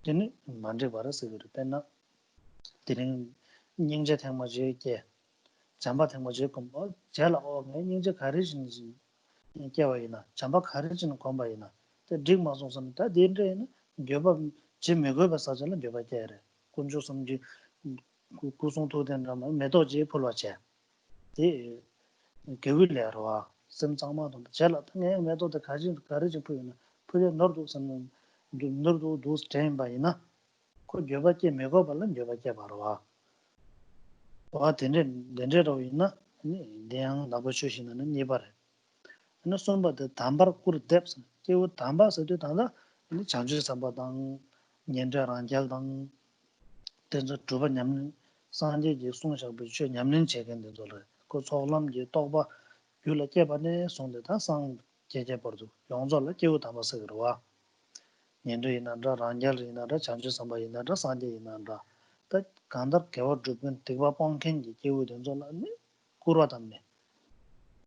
deni manje bara sigure penna deni ningje thangmaje ke jamba thangmaje kombo jela o me ningje karijin ji kewaina jamba karijin kombaina de digma sonsam da dendre göba je megoba sajala göbachi ere kunjo samji 구송 도된다면 매도지 풀어체 이 개울래로와 semchangma jala nge medo de kaji puyuna puye nordu san nordu dos time ba ina ko joba che mego balan joba che barwa wa denre ro ina ni deang nabo chushina ni bare no somba de tambar kur depth ke wo tamba sa de tanda ni changju samba dang nyendra rangjal dang denzo tuba nyam sanje ji songsha bu che nyamnin che gen de zole ko solam ji toba yula cheba ne sonde ta sang jeje pordu yongzo la kewu tamba sagirwa nyendo inanda rangyal inanda chanchu samba inanda sanje inanda ta kandar kewa drupin tikwa pongken ji kewu denzo la kurwa tamne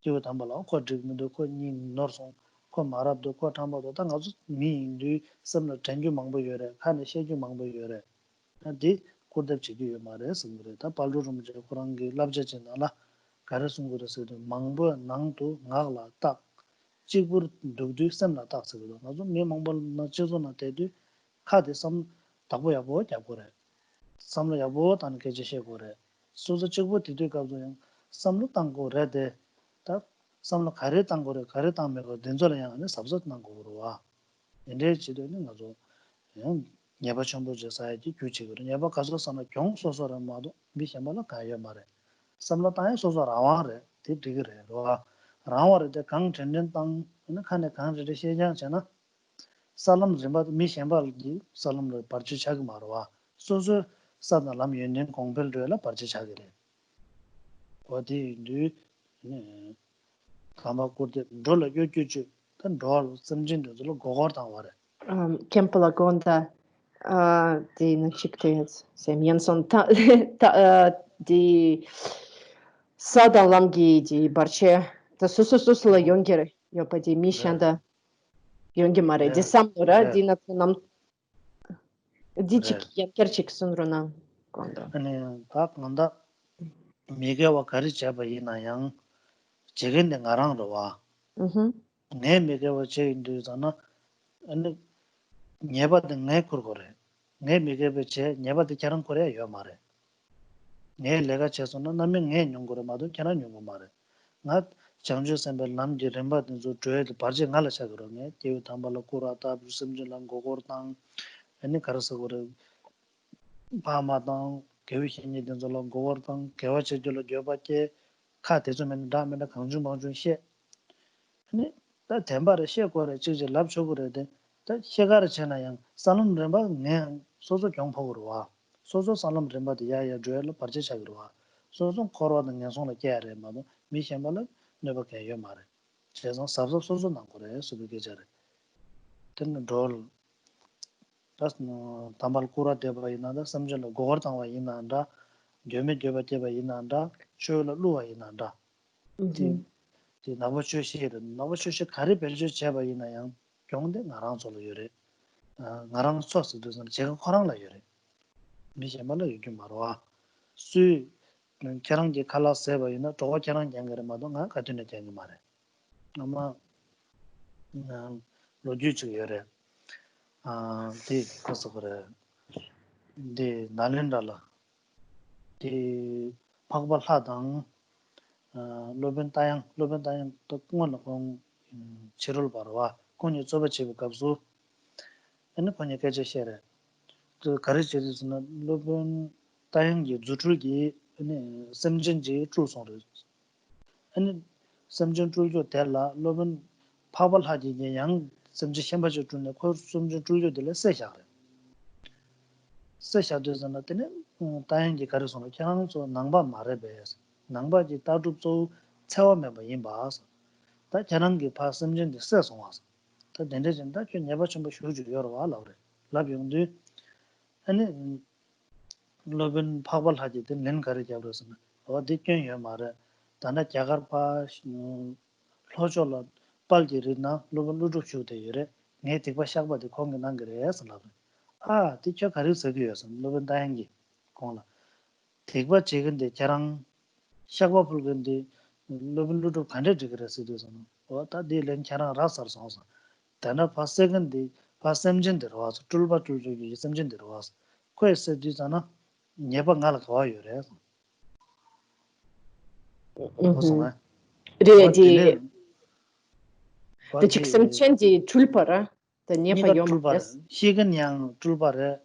kewu tamba la ko drupin do ko nyi norsong ko marab do ko tamba do ta ngazu mi indu samla tenju mangbo yore khane sheju mangbo yore di kurdab chigi yo mare sungure ta palru rumje kurangi labja chena la kare sungure sedo mangbo nangtu ngagla tak chigbur dugdu samla tak sedo nazo me mangbo na chizo na tedu khade sam takbo yabo kyabore samla yabo tan keje shekore suzo chigbo tidu kabzo yang samlu tanggo re de ta samla kare tanggo re kare tangmego denzo la yang sabzot nanggo urwa ende chido ni nazo nyeba chambu je sayaji gyuchiguru nyeba kaso samla kyong soso ra mado mi shambala kaya mare samla tanya soso rawa re di digire roa rawa re de kang tenden tang khane kang re shejang chana salam rimba mi shambal ji salam re parchi chag marwa soso sadna lam yenen kongbel re la parchi chagire odi du kamba kurde dola gyuchu tan dol samjin de lo gogor tang ware Khenpo la gonda di nachiktoyets sem Jenson di sada lamgi di barche ta sususula yongere yopa di mishanda yonge mare di samura di nam di chik yankerchik sunruna gonda 아니 다 간다 미개와 가리 잡아 이나양 제겐데 나랑로 와 내 미개와 제 인도잖아 아니 녀바데 내 거래 내 미개베 제 녀바데 자랑 거래 요 말에 내 내가 제서는 남면 내 용거로 마도 자랑 용거 말에 나 장주 선배 남지 렘바든 저 조에도 바지 갈아차 그러네 대우 담발로 코라타 부심질랑 고고르당 아니 가르서 그래 바마당 개위신이 된 절로 고거당 개와체절로 줘봤게 카 대주면 다음에 강중방중 시 아니 다 템바르 시거래 지지 랍쇼거래 다 시가르 전화양 살람 렘바 네 소소 경포로 와 소소 살람 렘바도 야야 줘를 퍼제차기로 와 소소 코로는 녀송을 깨야래 마도 미셴발은 네버게 요 말에 제가 sabso 소소 난 거래 수비게 자래 된 돌 tas tambal kura deba inanda samjala gogor tangwa inanda gyome gyoba deba inanda shoyola luwa inanda di nabo choshi kari beljo cheba inayang gyongde ngarang solo yore ngarang sosi duzan chega korang la yore mishe mala yugyo marwa sui kerang di kala seba ina togo kerang jangare mado nga katune jangi mare ama loju chig yore di koso kore di nalindala di pakbal hadang loben tayang to kungal kong chirul barwa konye zoba chibu kapsu ene konye keche shere to kari chiri suna loben tayang ji zutul gi ene semjen ji chul songre ene semjen chul jo tela loben pakbal haji nye yang semjen shenpa jo chul ne ko semjen chul jo dele se shakre se shakre suna tene tayang ji kari songre kyang so nangba mare beyas nangba ji tadrup so cewa meba yinbaas 다 자랑기 파섬전데 써서 와서 더 된대진다 그 내가 좀 쉬어주 여러 와 라그래 라비용도 아니 로빈 파벌 하지 된 가르 잡으서 어디 껴요 말에 다나 자가파 로졸 빨지리나 로빈 루루 쇼데 이래 네 되고 샤바데 공간 그래서 라그래 아 뒤쳐 가르서 되어서 로빈 다행기 공라 되고 지근데 자랑 샤바 불근데 로빈루도 반대지 그랬어요. 어다 딜렌 차랑 라서 상서. 다나 파세근디 파셈진들 와서 툴바 툴주기 sem진들 와서. 코에서 뒤잖아. nyeba ngal kawa yore. Really, the chiksam di tulpara, the nepa yom. Yes. Shigan yang tulpare,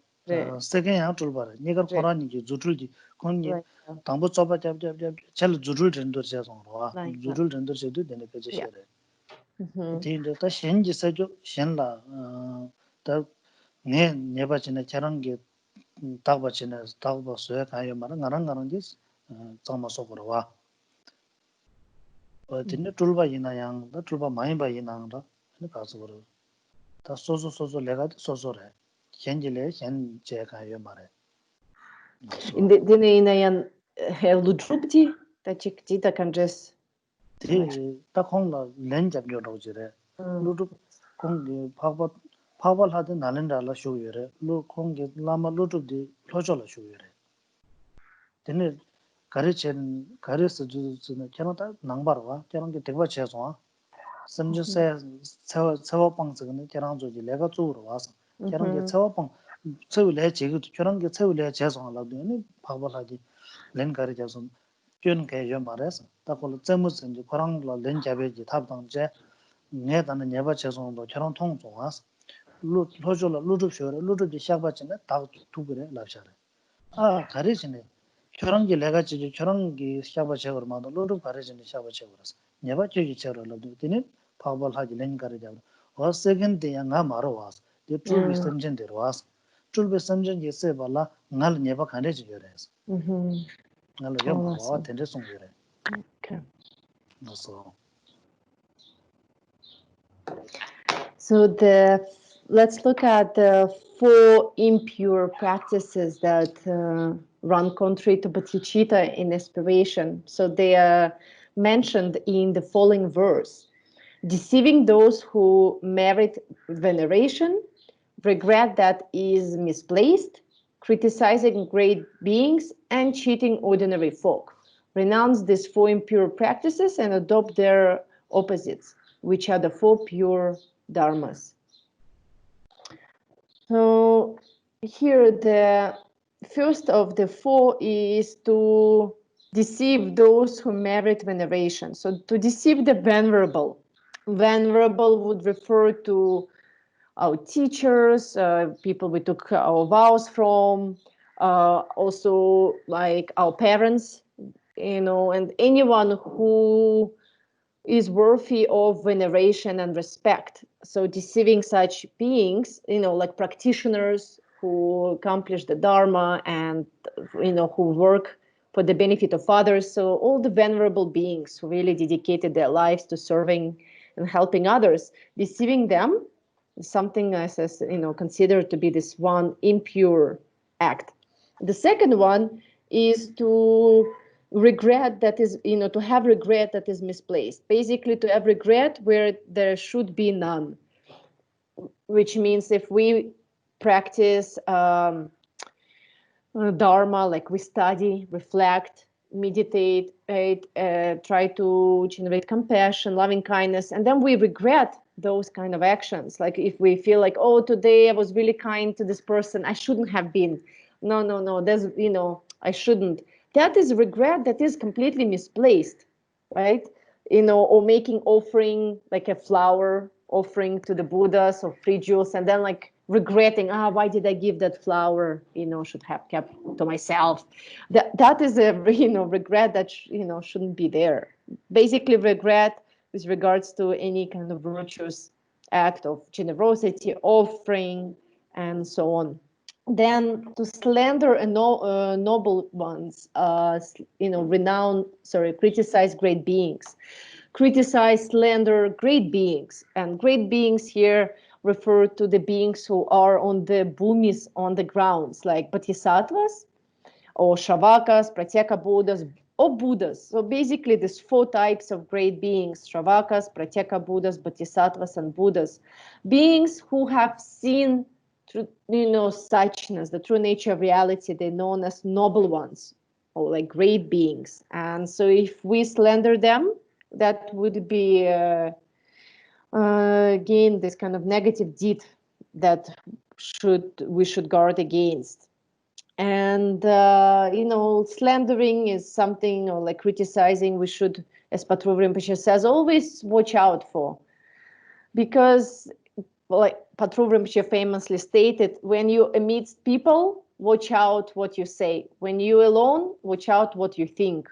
second yang tulpare. Nigar korani ji zutulji kongi tambo choba jab chal zutul rendur che songwa. Zutul rendur che du dene kaje shere. Tinde ta shen ji sajo shen la ta ne nyeba chine charangi tagba chine tagba soya kayo mara ngarang ji tsama sokorwa. Tinde tulba ina yang da tulba mayimba ina da ne kasugoro. 다 소소 내가 소소래. 현질에 현재 가요 말해. Dine inayan ludrupti, ta chikti ta kanjes. 딱 홍나 렌잡료라고 저래. 루드 공기 파발 하든 나는 달라 쇼여래. 루 공기 라마 루드디 표절라 쇼여래. 근데 가르쳐 주는 캐나다 낭바로와 저런 게 되게 제소. 섬주세 처방적은 저런 조지 내가 쪽으로 와서 저런 게 처방 처울에 제가 저런 게 처울에 제송하려고 파발하지 렌 가르쳐서 균 개요 말해서 딱으로 점무선지 그랑로 렌 잡에지 탑당제 내다는 예바 제송도 저런 통조 와서 로조로 루드쇼로 루드디 시작받지는 다 두그래 납샤래 아 가르치네 저런 게 내가 지금 저런 게 시작받쳐서 마도 루드 가르치는 시작받쳐서 예바 저기 저러로 되는 파발하지 렌 가르쳐 어 세컨드 양아 말어 와서 그 줄비 선전대로 와서 줄비 선전 예세 발라 날 예바 가르치 그래서 날 와 텐데 송이래 Okay. 그래서 So let's look at the 4 impure practices that run contrary to bodhicitta in aspiration. So they are mentioned in the following verse: deceiving those who merit veneration, regret that is misplaced, criticizing great beings, and cheating ordinary folk. Renounce these 4 impure practices and adopt their opposites, which are the 4 pure dharmas. So here the first of the 4 is to deceive those who merit veneration. So to deceive the venerable. Venerable would refer to our teachers, people we took our vows from, also like our parents, and anyone who is worthy of veneration and respect. So deceiving such beings, like practitioners who accomplish the Dharma and, who work for the benefit of others. So all the venerable beings who really dedicated their lives to serving and helping others, deceiving them is something as considered to be this one impure act. The second one is to regret that is, to have regret that is misplaced. Basically, to have regret where there should be none, which means if we practice Dharma, like we study, reflect, meditate, try to generate compassion, loving kindness, and then we regret those kind of actions. Like if we feel like, oh, today I was really kind to this person, I shouldn't have been. No, there's, I shouldn't. That is regret that is completely misplaced, right? Or making offering, like a flower offering to the Buddhas or free jewels, and then like regretting, why did I give that flower? Should have kept to myself. That is a regret that shouldn't be there. Basically, regret with regards to any kind of virtuous act of generosity, offering, and so on. Then to slander noble ones, criticize great beings, criticize, slander great beings, and great beings here refer to the beings who are on the bhumis, on the grounds, like bodhisattvas or shravakas, pratyeka buddhas, or buddhas. So basically, there's 4 types of great beings: shravakas, pratyeka buddhas, bodhisattvas, and buddhas. Beings who have seen through, suchness, the true nature of reality. They're known as noble ones, or like great beings. And so if we slander them, that would be again this kind of negative deed that we should guard against. And slandering is something, or like criticizing, we should, as Patrul Rinpoche says, always watch out for, because like Patrul Rinpoche famously stated, when you amidst people, watch out what you say. When you're alone, watch out what you think.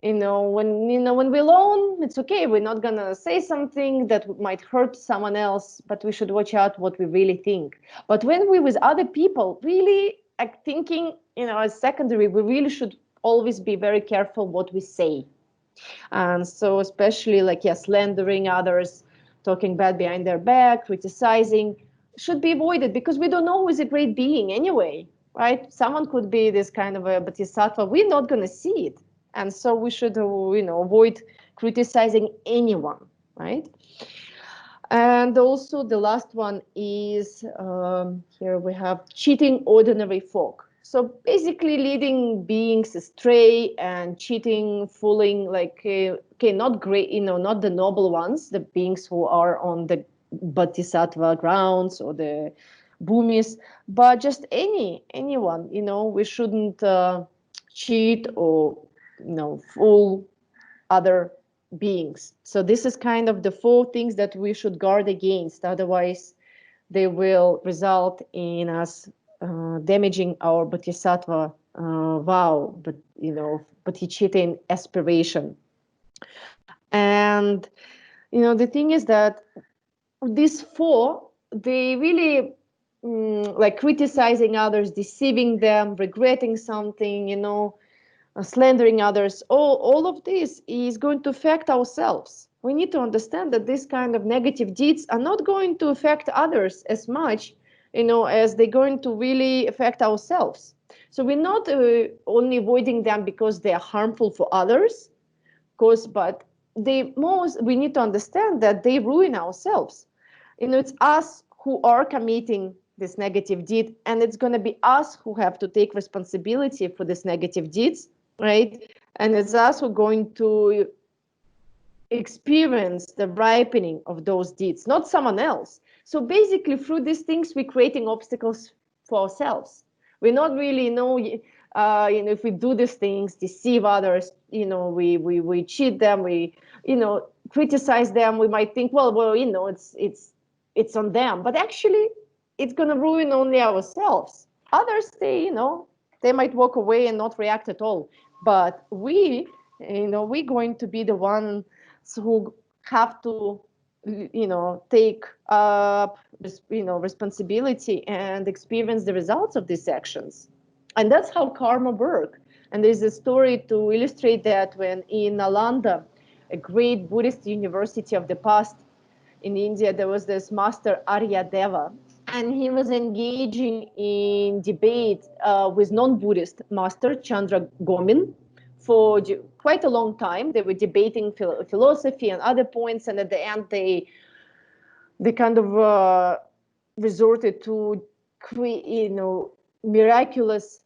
When we're alone, it's okay. We're not gonna say something that might hurt someone else, but we should watch out what we really think. But when we're with other people, really thinking, as secondary, we really should always be very careful what we say. And so especially slandering others, talking bad behind their back, criticizing, should be avoided, because we don't know who is a great being anyway, right? Someone could be this kind of a bodhisattva. We're not going to see it. And so we should, avoid criticizing anyone, right? And also the last one is, here we have cheating ordinary folk. So basically leading beings astray and cheating, fooling, not great, not the noble ones, the beings who are on the bodhisattva grounds or the bhumis, but just anyone, we shouldn't cheat or, fool other beings. So this is kind of the 4 things that we should guard against. Otherwise, they will result in us damaging our bodhisattva vow, but bodhicitta aspiration. And the thing is that these 4, they really like criticizing others, deceiving them, regretting something, slandering others, all of this is going to affect ourselves. We need to understand that this kind of negative deeds are not going to affect others as much, as they're going to really affect ourselves. So we're not only avoiding them because they are harmful for others, of course, but we need to understand that they ruin ourselves. It's us who are committing this negative deed, and it's going to be us who have to take responsibility for this negative deeds, right? And it's us who are going to experience the ripening of those deeds, not someone else. So basically, through these things, we're creating obstacles for ourselves. We're not really if we do these things, deceive others, we cheat them, we criticize them, we might think, well, it's on them, but actually, it's going to ruin only ourselves. Others, they might walk away and not react at all, but we're going to be the ones who have to take up responsibility and experience the results of these actions. And that's how karma works. And there's a story to illustrate that, when in Nalanda, a great Buddhist university of the past in India, there was this master Aryadeva, and he was engaging in debate with non-Buddhist master Chandra Gomin for quite a long time. They were debating philosophy and other points, and at the end they kind of resorted to create, miraculous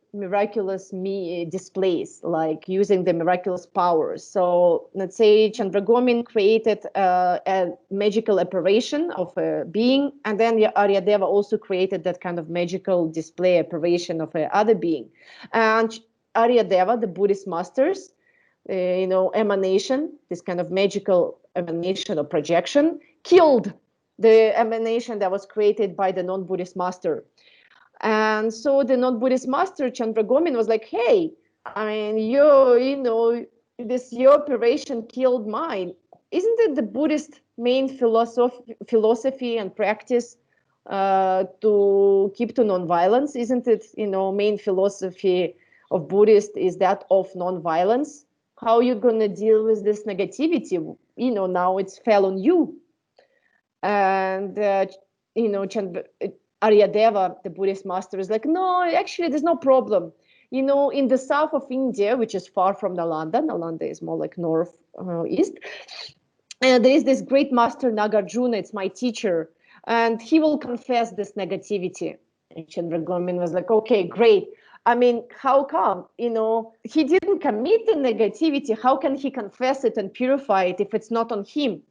displays, like using the miraculous powers. So let's say Chandra Gomin created a magical apparition of a being, and then Aryadeva also created that kind of magical display apparition of another being. And Aryadeva, the Buddhist masters, emanation, this kind of magical emanation or projection, killed the emanation that was created by the non-Buddhist master. And so the non-Buddhist master, Chandra Gomin, was like, hey, I mean, your operation killed mine. Isn't it the Buddhist main philosophy and practice to keep to nonviolence? Isn't it, main philosophy of Buddhist is that of nonviolence? How are you going to deal with this negativity? Now it's fell on you. And, Aryadeva, the Buddhist master, is like, no, actually, there's no problem. In the south of India, which is far from Nalanda is more like north, east, and there is this great master Nagarjuna, it's my teacher, and he will confess this negativity. And Chandra Gomin was like, okay, great. I mean, how come? He didn't commit the negativity. How can he confess it and purify it if it's not on him?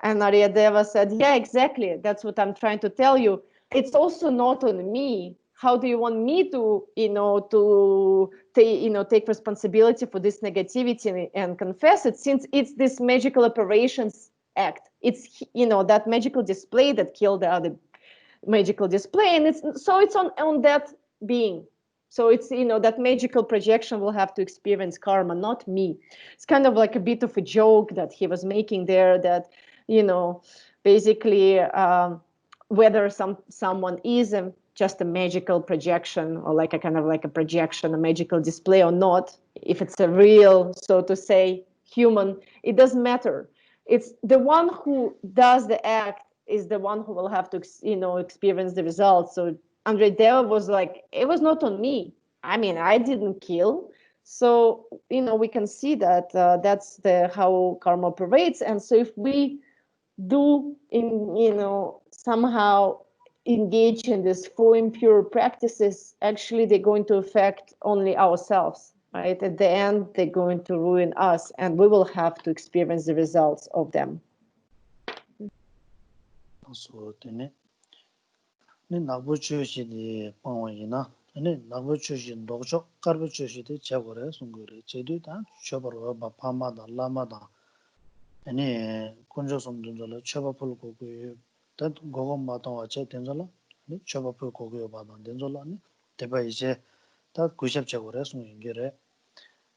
And Aryadeva said, yeah, exactly. That's what I'm trying to tell you. It's also not on me how do you want me to, to take responsibility for this negativity and confess it, since it's this magical operations act. It's, that magical display that killed the other magical display, and it's on that being. So it's, that magical projection will have to experience karma, not me. It's kind of like a bit of a joke that he was making there, that, basically, whether someone is just a magical projection, or like a kind of like a projection, a magical display or not, if it's a real, so to say, human, it doesn't matter. It's the one who does the act is the one who will have to, experience the results. So Andre Deva was like, it was not on me. I mean, I didn't kill. So, we can see that that's how karma operates. And so if we do somehow engage in these 4 impure practices, actually they're going to affect only ourselves, right? At the end, they're going to ruin us, and we will have to experience the results of them. So then 나부 주시디 방원이나 아니 나부 주신 도적 가르 주시디 제거래 송거래 제도다 쳐버려 바파마다 라마다 아니 군조섬들로 쳐버풀 고고 다 고고마다 와체 된절라 아니 쳐버풀 고고요 바다 된절라 아니 대바 이제 다 구십 제거래 송인게래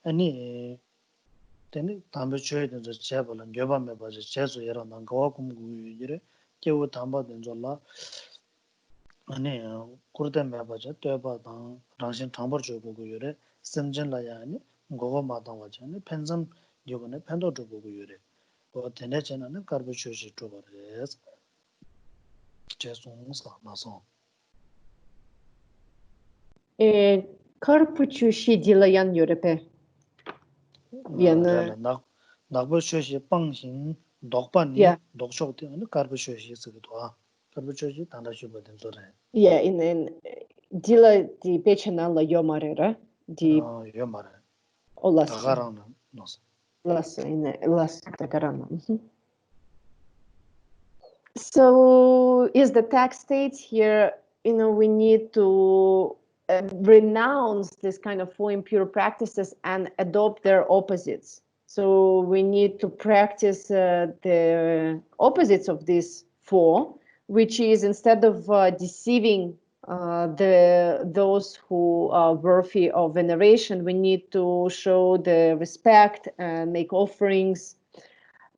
아니 되니 담배 줘야 된저 제벌은 녀밤에 봐서 제수 여러 난 거와 공부이래 깨우 담바 된절라 아니 그러다 매바자 되바당 당신 당벌 주고 요래 심전라야 아니 고고 마당 와잖아 펜점 요거네 펜도 주고 요래 뭐 되네잖아는 가르쳐 주시 줘버려서 제송사 나서 Karpuchushi dilayan yorepe. 나라라 나버셔시 빵신 독반니 독쇼때 아니 가르쳐시 쓰기도 가르쳐시 단다셔버든 소래 Yeah, in dila di pechana la yomarera di yomare olas tagarana nos las tagarana. So is the text states here, we need to renounce this kind of 4 impure practices and adopt their opposites. So we need to practice the opposites of these 4, which is, instead of deceiving those who are worthy of veneration, we need to show the respect and make offerings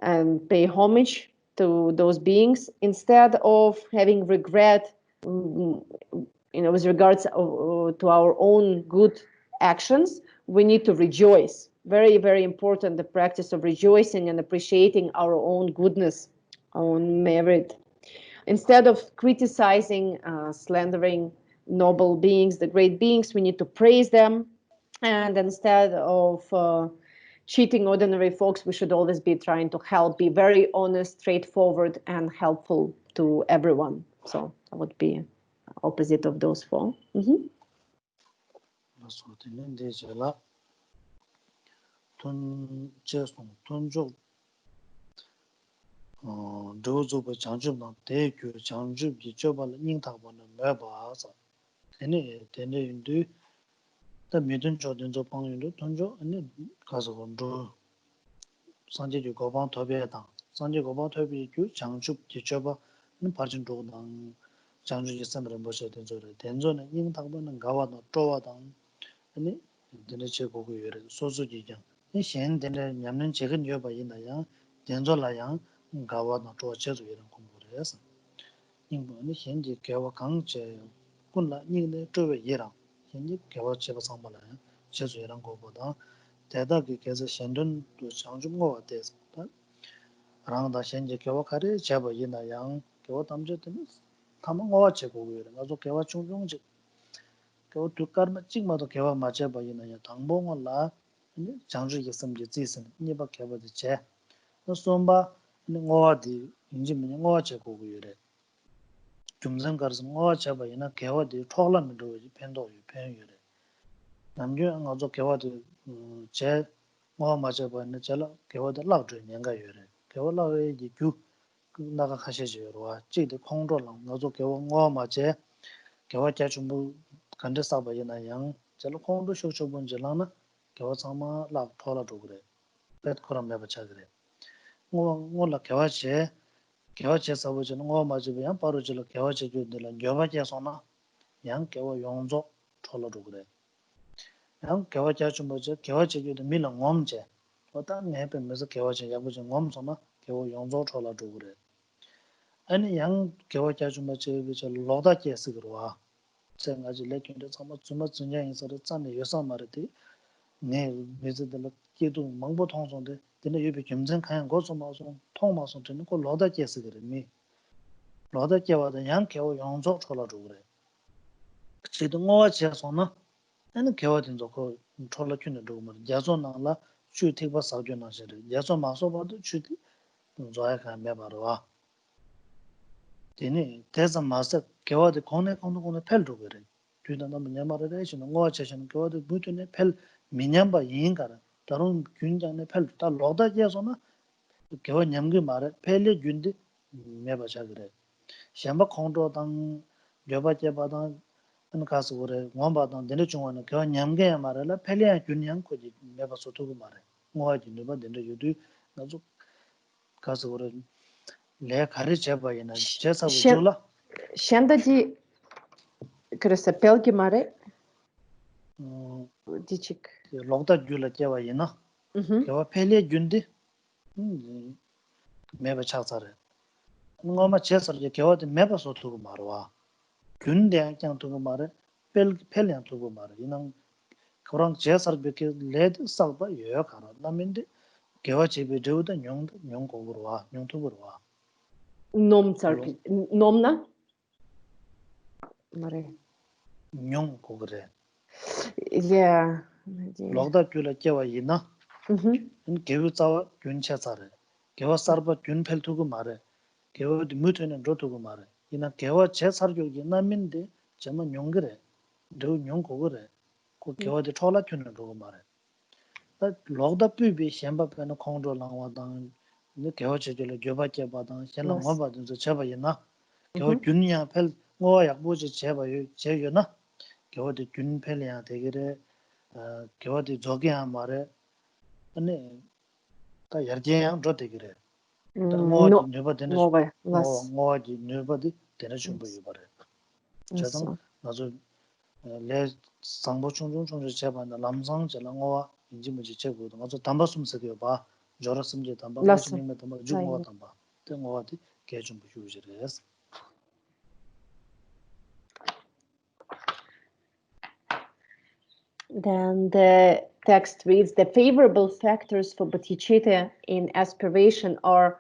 and pay homage to those beings, instead of having regret, with regards to our own good actions. We need to rejoice. Very, very important, the practice of rejoicing and appreciating our own goodness, our own merit. Instead of criticizing, slandering noble beings, the great beings, we need to praise them. And instead of cheating ordinary folks, we should always be trying to help, be very honest, straightforward, and helpful to everyone. So that would be opposite of those 4. 다 미든 조든조 방윤도 던조 아니 가서 건조 산지주 고방 토비에다 산지 고방 토비 주 장축 지쳐봐 는 발전 조당 장주지 선을 보셔야 된저래 된조는 인당보는 가와도 쪼와당 아니 되네 제고고 요래 소수지장 이 현대는 냠는 제근 여봐 있나야 된조라야 가와도 쪼쳐서 이런 공부를 해서 인본이 현재 개와 강제 군라 니네 쪼외 예랑 현재 개와 제가 상발라 제주이란 거보다 대다기 계속 현존 또 장중거 같아서 라는다 현재 개와 가래 제가 이나양 개와 담제든 타망과 제고고요. 나도 개와 중중지 개와 두까르마 찍마도 개와 맞아 봐이나야 당봉을라 장주 있음지 지선 니바 개와도 제 너솜바 ngodi 인지면 ngwa 제고고요래 중상 가서 ngwa 잡아이나 개와도 톡라면도 펜도 펜요래 남주 ng아조 개와도 제 ngwa 맞아 봐는 잘라 개와도 라우드 년가요래 개와 라우에 주 나가 가셔줘요와 찌도 공로랑 ng아조 개와 ngwa 맞아 개와 자중부 Kanda Sabayana Yang, Jelkondo Shokshobun Jelana, Kawasama La Tola Dugre, Pet Koram Nebachagre. Mola Kawache, Kawache Sabujan, Majibian, Parujilla Kawache Judilla, Javaja Sona, Yang Kawa Yonzo, Tola Dugre. Yang Kawacha Chumbaja, Kawache Jud Milan Womje, what that may happen, Mr. Kawache Yabujan Womsona, Kawa Yonzo Tola Dugre. And young Kawacha Chumbache, which a lot of Jessica. Saying as you let you so much in sort of Sunday, your summarity, nay, visit the Kidu Mangbo Tongs on the dinner you became Zen Kan go some Thomas on Tinico Loda Jessica me. Loda Java the young Kawa Yonzo Chola Dure. See the more Jasona and the Kawatin Zoko Chola Kuna Dumer, Jasona la, should take was Saujana said, Jason Maso about the shoot Zoaka Mebarua. Dini, there's a master Kawa the Kone on the Peldugere. Generation watching go to Butune Pel Minyamba Yingara, Tarun Gunjan Pel, the Loda Jasona, Kawa Nyamgi Mare, Pele Gundi, Meba Chagre. Shamba Kondo Tang, Joba Jabadan, and Castle, Wambadan, Denichuan, Kawa Nyamge Marella, Pele and Junian could never so to Mare. More you never than you do, Nazu Castle, Lake Harichaba in a Chesa with Jula. Shandadi Cresapelki Mare. Dichik. Loda Jula Java Yena, Kawa Pele Gundi. Meba Chasare. Ngoma Chesar, Yawa the Meba so to Marwa. Gundian can to Mare, Pelian to Mare. You know, Koran Chesar because led Salva Yakara, Namindi, Kawachi be do the young Gurua, young to Gurua. Nom Sarki. Nomna? Mare. Young Gugre. Yeah. Logda Jula Java Yina, and give it our Gun Chesare. Kawa Sarba Gun Pel to Mare. Kawa the mutant and Roto Mare. In a Kawa Chesar Yinamindi, German Yongre, do young Gugre. Kawa the Tola Tuna Mare. That logged up to be Shamba and a condo long down the Kawacha Joba Jabadan, Shalamba, the Chabayana, Kawa Junia Pel, Moya Buja Chaba Chayana, Kawa the Jun Pelia, take it, Kawa the Jogia Mare, and the Yardian Drotigre. The more the Nuba more the nobody, then a Shumbu Yubare. Chadam, Nazo Le Sangpo Chung Chung Chaba and the Lamsang, Jalangoa. 인지무지 제고도 맞아 담바 숨색이 봐 저렇음제 담바 무슨님에 담바 주고 담바 등어디 개좀 부주지레스. Then the text reads, the favorable factors for bodhicitta in aspiration are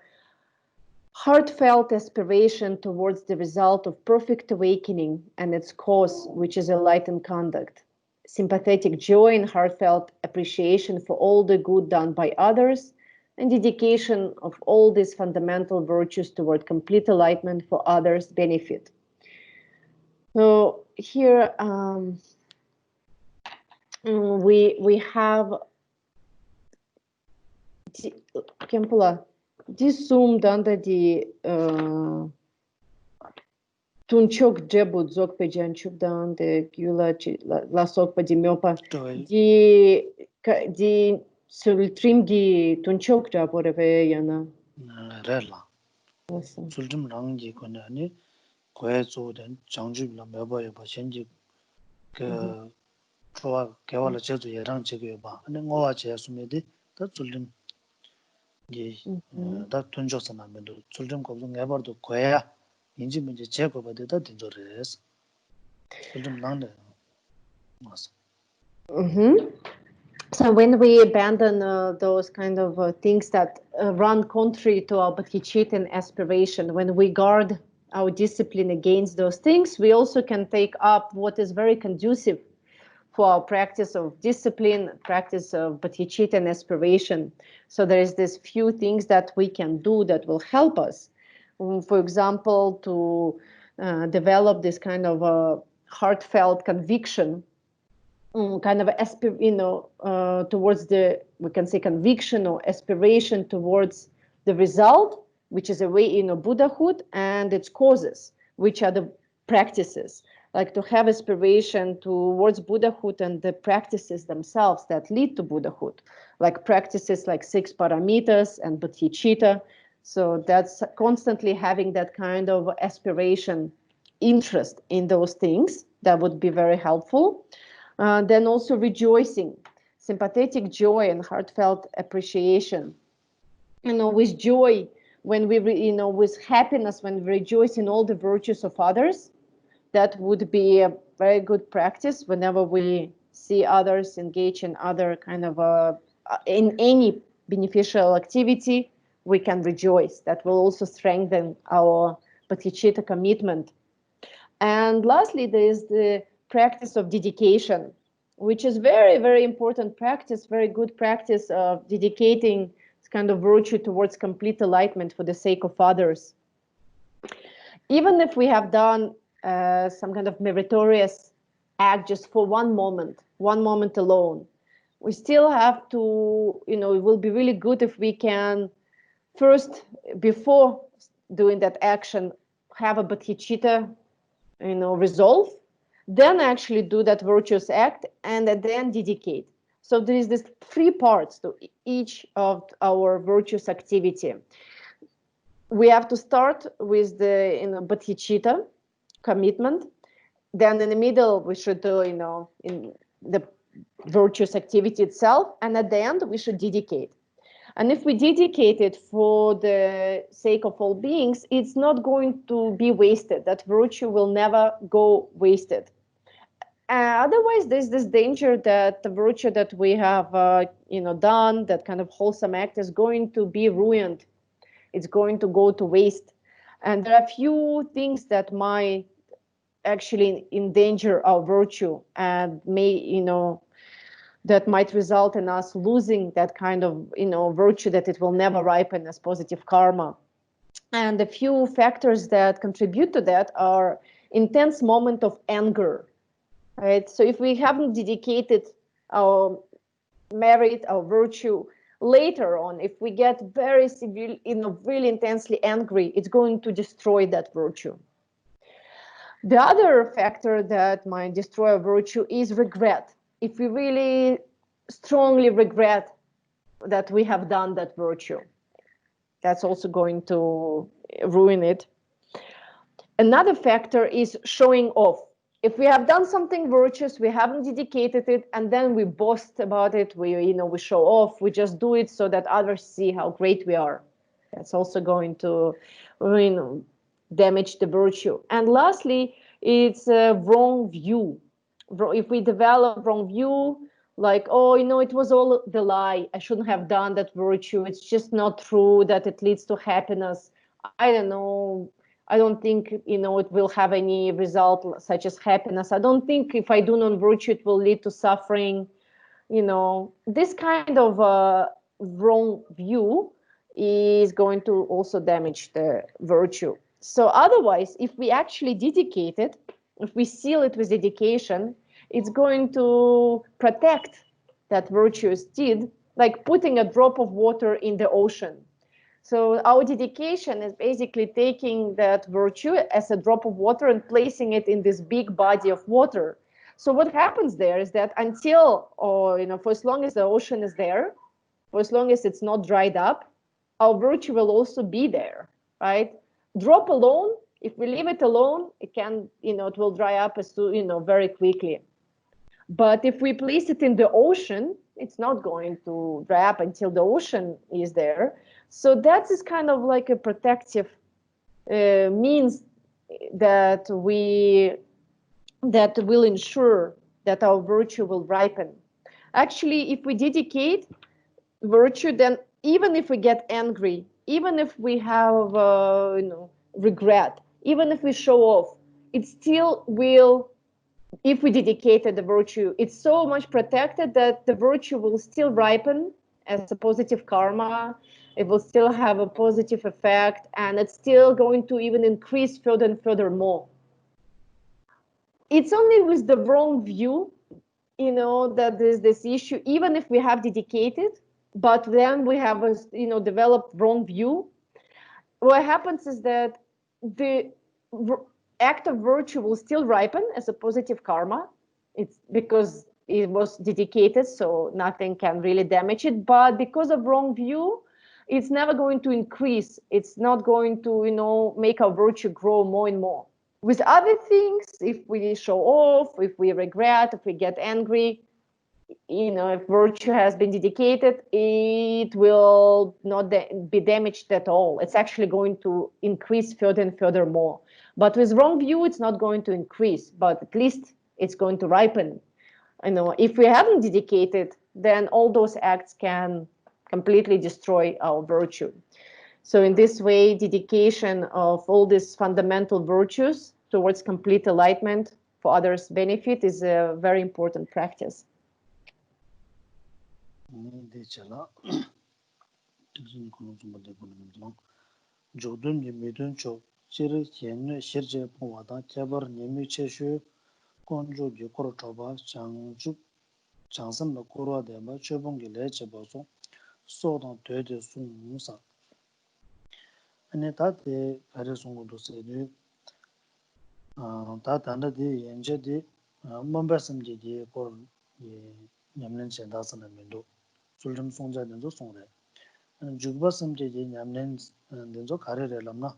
heartfelt aspiration towards the result of perfect awakening and its cause, which is enlightened conduct. Sympathetic joy and heartfelt appreciation for all the good done by others, and dedication of all these fundamental virtues toward complete enlightenment for others' benefit. So here we have Khenpo disum danda di Tunchok Jebu Zok Pejanchuk dan de Gula la Sok Padimiopa di Sultrim di Tunchok Jaboreve Yana. Rela. Sultrim Rangi Konani, Koezo, then Changjib La Meba Pashenji Choa Kavala Chetu Yarang Chegeba, and then Oa Chesumedi, that Sultim that Tunjosana Mendo, Sultim Kobung ever to Koea, Injimunji Cheko, but that in the rest. Sultim Lande. So when we abandon those kind of things that run contrary to our bodhicitta and aspiration, when we guard our discipline against those things, we also can take up what is very conducive for our practice of discipline, practice of bodhicitta and aspiration. So there is this few things that we can do that will help us. For example, to develop this kind of heartfelt conviction, kind of towards the, we can say, conviction or aspiration towards the result, which is a way Buddhahood, and its causes, which are the practices. like to have aspiration towards Buddhahood and the practices themselves that lead to Buddhahood, like practices like 6 paramitas and bodhicitta. So that's constantly having that kind of aspiration, interest in those things. That would be very helpful. Then also rejoicing, sympathetic joy and heartfelt appreciation. With joy, when we, with happiness, when we rejoice in all the virtues of others. That would be a very good practice whenever we see others engage in other kind of in any beneficial activity, we can rejoice. That will also strengthen our bodhicitta commitment. And lastly, there is the practice of dedication, which is very, very important practice, very good practice of dedicating this kind of virtue towards complete enlightenment for the sake of others. Even if we have done some kind of meritorious act just for one moment alone, we still have to, it will be really good if we can first, before doing that action, have a bodhicitta, resolve, then actually do that virtuous act, and then dedicate. So there is this 3 parts to each of our virtuous activity. We have to start with the bodhicitta commitment. Then in the middle, we should do, in the virtuous activity itself. And at the end, we should dedicate. And if we dedicate it for the sake of all beings, it's not going to be wasted. That virtue will never go wasted. Otherwise, there's this danger that the virtue that we have, done, that kind of wholesome act, is going to be ruined. It's going to go to waste. And there are few things that might actually endanger our virtue and may, that might result in us losing that kind of, virtue, that it will never ripen as positive karma. And a few factors that contribute to that are intense moment of anger, right? So if we haven't dedicated our merit, our virtue, later on, if we get very severe, really intensely angry, it's going to destroy that virtue. The other factor that might destroy a virtue is regret. If we really strongly regret that we have done that virtue, that's also going to ruin it. Another factor is showing off. If we have done something virtuous, we haven't dedicated it, and then we boast about it, we show off, we just do it so that others see how great we are. That's also going to damage the virtue. And lastly, it's a wrong view. If we develop wrong view, like, it was all the lie, I shouldn't have done that virtue, it's just not true that it leads to happiness, I don't know, I don't think, it will have any result such as happiness, I don't think if I do non-virtue, it will lead to suffering. This kind of wrong view is going to also damage the virtue. So otherwise, if we actually dedicate it, if we seal it with dedication, it's going to protect that virtuous deed, like putting a drop of water in the ocean. So our dedication is basically taking that virtue as a drop of water and placing it in this big body of water. So what happens there is that until, for as long as the ocean is there, for as long as it's not dried up, our virtue will also be there, right? Drop alone, if we leave it alone, it can, it will dry up as very quickly. But if we place it in the ocean, it's not going to dry up until the ocean is there. So that is kind of like a protective means that will ensure that our virtue will ripen. Actually, if we dedicate virtue, then even if we get angry, even if we have regret, even if we show off, it still will, if we dedicated the virtue, it's so much protected that the virtue will still ripen as a positive karma. It will still have a positive effect, and it's still going to even increase further and further more. It's only with the wrong view, that there's this issue, even if we have dedicated, but then we have developed wrong view. What happens is that act of virtue will still ripen as a positive karma. It's because it was dedicated, so nothing can really damage it. But because of wrong view, it's never going to increase. It's not going to, make our virtue grow more and more. With other things, if we show off, if we regret, if we get angry, if virtue has been dedicated, it will not be damaged at all. It's actually going to increase further and further more. But with wrong view, it's not going to increase, but at least it's going to ripen. If we haven't dedicated, then all those acts can completely destroy our virtue. So in this way, dedication of all these fundamental virtues towards complete enlightenment for others' benefit is a very important practice. Sultan Songja Denzo Songre. And Juba Samji Yamlin Denzo Karre Lamna.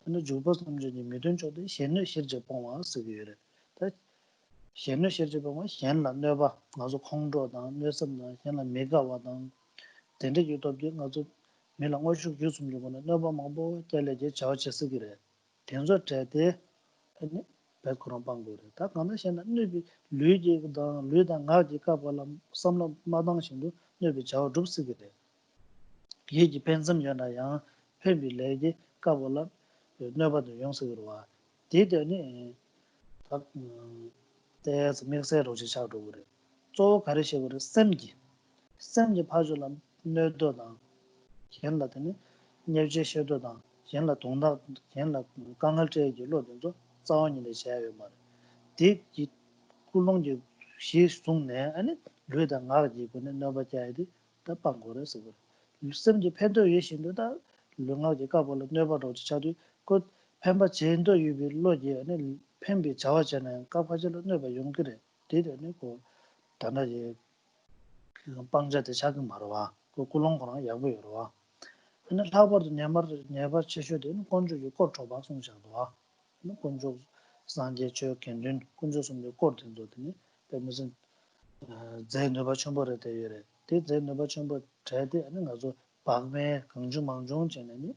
And Juba Samji Midun Chode, Shen Shirjapoma, Severe. That Shen Shirjapoma, Shen La Neva, also Kongdo, Nesam, Shen La Megawadan, Tende Utopi, also Melangosh Yusum Yugona, Nova Mambo, Teleje Chow Chesigre. Tenzo Tete, and Pekurampangure. Takana Shen Nubi, Luigi, Luda Ngaji Kapala, Samla Madang Shindu. Nebi chao drup sigire. Yeji pensam yana yang pebi leji kabola neba du yong sigirwa. Dide ni des mikse rochi chao dhugure. Zo kari shigure semji. Semji pajula nedo dang. Yenla tani nyevje shedo dang. Yenla tongda, yenla kangal cheji lo denzo zao nile shayo mara. Di ji kulong ji shi sung ne, ane luida ngaga ji kune neba chayadi 다 방고를 쓰고 유심지 팬도 예신도다 롱하게 가볼로 네버도 차도 그 팬바 제인도 유비 로지에 팬비 자와잖아요 까파절로 네버 용그래 되더니 그 단하지 그 방자대 작은 말와 그 꿀렁거나 야부여로 와 근데 하버도 네버 치셔도 건조기 꼭 줘봐 송장도 와 건조 산제 저 견준 건조 좀 거든도더니 무슨 제너바 첨보를 대여래 제너바 첨보 제대 아니 가서 방매 강주망종 전에니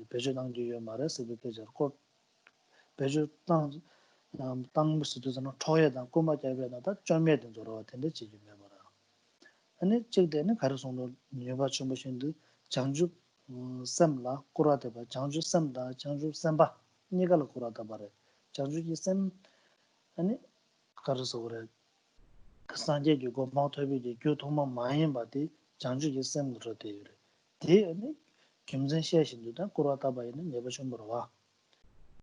배주당 주요 말해서 그렇게 저고 배주 땅 무스도잖아 초에다 꼬마 잡에다가 점에든 저러 같은데 지금 해봐라 아니 즉대는 가르송도 니바 첨보신도 장주 샘라 꾸라대바 장주 샘다 장주 샘바 니가를 꾸라다 말해 장주기 샘 아니 가르소 그래 산제 주고 마토비지 교통만 많이 받이 장주기 셈으로 되어요. 대는 김전 시에신도다 고라다바에는 내가 좀 물어봐.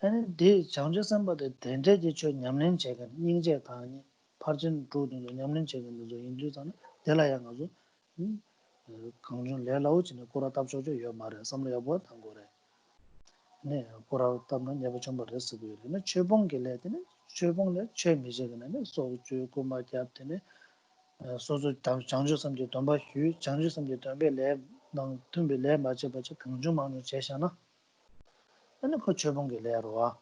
아니 대 장주 셈바데 된제지 저 냠는 제가 닝제 다니 파진 주도 냠는 제가도 인도잖아. 될라야 가서 강준 레라우지는 고라답쇼죠 요 말에 섬려 뭐 당고래. 네 고라답는 내가 좀 버렸어 그러네. 최봉길에는 최봉래 최미제는 소주 고마잡테네 소소 장주 섬지 돈바휴 장주 섬지 돈베레 당 tum베레 맞아 강주만을 제샤나 아니 그 최봉게 레로와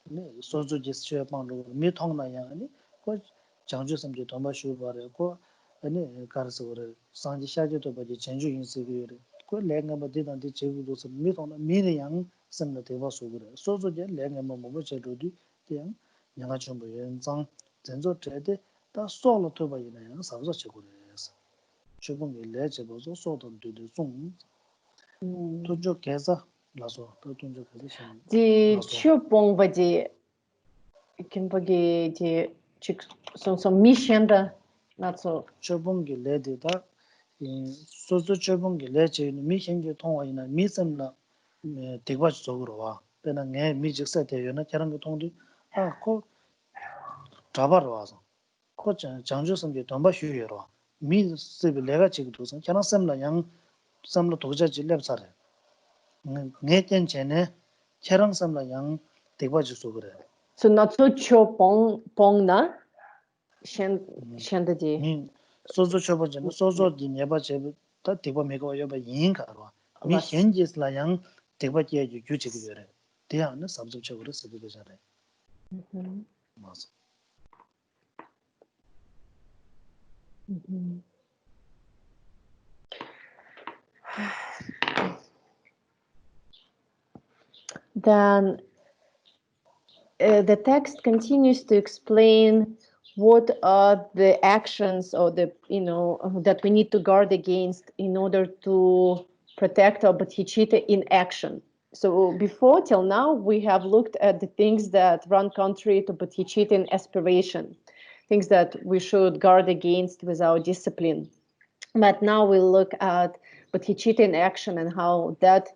네 소소 지스체 방로 미통나야 아니 그 장주 섬지 돈바휴 바레고 아니 가르서 그래 상지 샤제도 바지 전주 인스기래 그 레가 바디단데 제부도서 미통나 미리양 섬나 대바소 그래 소소제 레가 뭐 제도디 대양 양아 좀 연장 전조 제대 다 솔로 토바이나야 사서 제고래서 최근에 레제보서 소던 되도 송 도저 계사 나서 또 도저 계신 디 추봉바디 킨바기 디 좀 미션다 나서 최봉기 레데다 소소 최봉기 레제 미신게 통화이나 미선나 대과지 쪽으로 와 배는 내 미직사 대요나 저런 거 통도 아고 잡아러 와서 그 장주선게 돈바 휴여로 미스비 내가 지금도선 저런 셈라 양 셈로 도자 질렙사래 내전 전에 저런 셈라 양 대과지 속 그래 So not so cho pong na shendadi. 소소 쳐보잖아. 소소 디냐바 제 대바 메고 여바 인가로. 미 현지스라양 대바 제 유지기 그래. 대안은 삼성적으로 쓰게 되잖아요. 맞아. Then the text continues to explain what are the actions or the that we need to guard against in order to protect our bodhicitta in action. So before till now we have looked at the things that run contrary to bodhicitta in aspiration, things that we should guard against with our discipline. But now we'll look at bodhicitta in action and how that